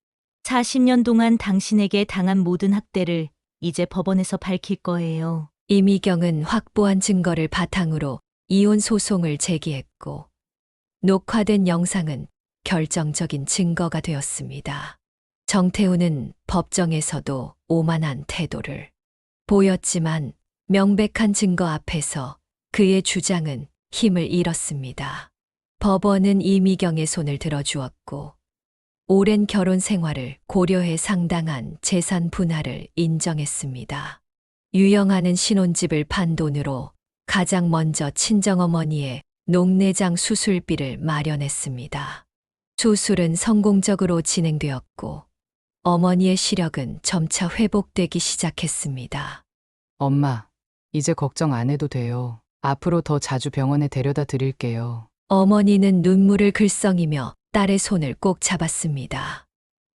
Speaker 5: 40년 동안 당신에게 당한 모든 학대를 이제 법원에서 밝힐 거예요.
Speaker 3: 이미경은 확보한 증거를 바탕으로 이혼 소송을 제기했고 녹화된 영상은 결정적인 증거가 되었습니다. 정태훈은 법정에서도 오만한 태도를 보였지만 명백한 증거 앞에서 그의 주장은 힘을 잃었습니다. 법원은 이미경의 손을 들어주었고 오랜 결혼 생활을 고려해 상당한 재산 분할을 인정했습니다. 유영아는 신혼집을 판 돈으로 가장 먼저 친정어머니의 녹내장 수술비를 마련했습니다. 수술은 성공적으로 진행되었고 어머니의 시력은 점차 회복되기 시작했습니다.
Speaker 8: 엄마, 이제 걱정 안 해도 돼요. 앞으로 더 자주 병원에 데려다 드릴게요.
Speaker 3: 어머니는 눈물을 글썽이며 딸의 손을 꼭 잡았습니다.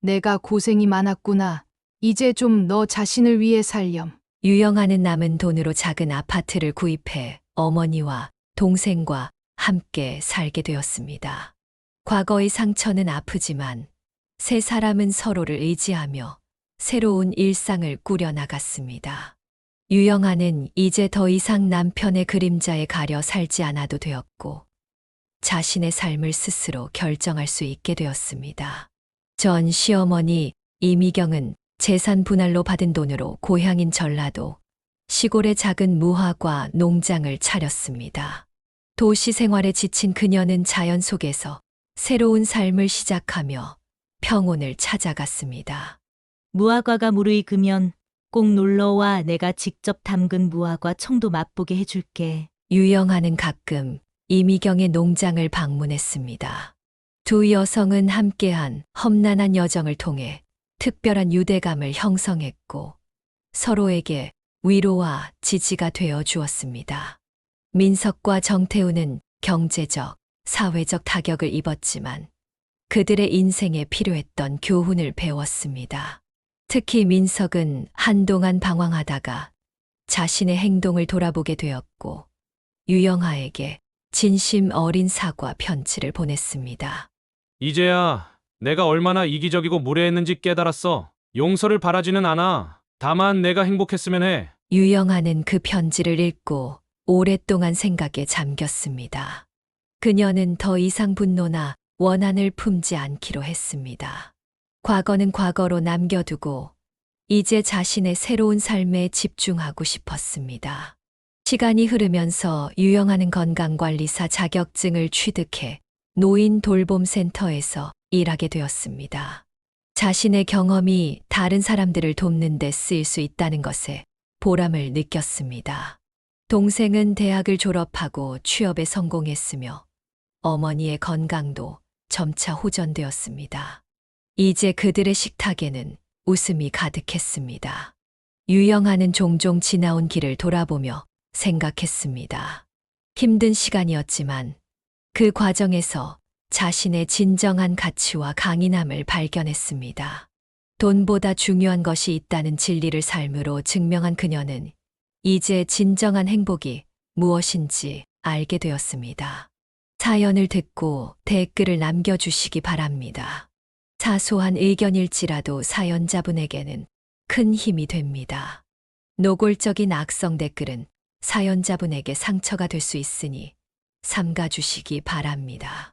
Speaker 1: 내가 고생이 많았구나. 이제 좀 너 자신을 위해 살렴.
Speaker 3: 유영아는 남은 돈으로 작은 아파트를 구입해 어머니와 동생과 함께 살게 되었습니다. 과거의 상처는 아프지만 세 사람은 서로를 의지하며 새로운 일상을 꾸려나갔습니다. 유영아는 이제 더 이상 남편의 그림자에 가려 살지 않아도 되었고 자신의 삶을 스스로 결정할 수 있게 되었습니다. 전 시어머니 이미경은 재산 분할로 받은 돈으로 고향인 전라도 시골의 작은 무화과 농장을 차렸습니다. 도시 생활에 지친 그녀는 자연 속에서 새로운 삶을 시작하며 평온을 찾아갔습니다.
Speaker 5: 무화과가 무르익으면 꼭 놀러와. 내가 직접 담근 무화과 청도 맛보게 해줄게.
Speaker 3: 유영아는 가끔 이미경의 농장을 방문했습니다. 두 여성은 함께한 험난한 여정을 통해 특별한 유대감을 형성했고 서로에게 위로와 지지가 되어 주었습니다. 민석과 정태훈은 경제적, 사회적 타격을 입었지만 그들의 인생에 필요했던 교훈을 배웠습니다. 특히 민석은 한동안 방황하다가 자신의 행동을 돌아보게 되었고 유영하에게 진심 어린 사과 편지를 보냈습니다.
Speaker 4: 이제야 내가 얼마나 이기적이고 무례했는지 깨달았어. 용서를 바라지는 않아. 다만 내가 행복했으면 해.
Speaker 3: 유영하는 그 편지를 읽고 오랫동안 생각에 잠겼습니다. 그녀는 더 이상 분노나 원한을 품지 않기로 했습니다. 과거는 과거로 남겨두고 이제 자신의 새로운 삶에 집중하고 싶었습니다. 시간이 흐르면서 유영하는 건강관리사 자격증을 취득해 노인 돌봄센터에서 일하게 되었습니다. 자신의 경험이 다른 사람들을 돕는 데 쓰일 수 있다는 것에 보람을 느꼈습니다. 동생은 대학을 졸업하고 취업에 성공했으며 어머니의 건강도 점차 호전되었습니다. 이제 그들의 식탁에는 웃음이 가득했습니다. 유영하는 종종 지나온 길을 돌아보며 생각했습니다. 힘든 시간이었지만 그 과정에서 자신의 진정한 가치와 강인함을 발견했습니다. 돈보다 중요한 것이 있다는 진리를 삶으로 증명한 그녀는 이제 진정한 행복이 무엇인지 알게 되었습니다. 사연을 듣고 댓글을 남겨주시기 바랍니다. 사소한 의견일지라도 사연자분에게는 큰 힘이 됩니다. 노골적인 악성 댓글은 사연자분에게 상처가 될 수 있으니 삼가주시기 바랍니다.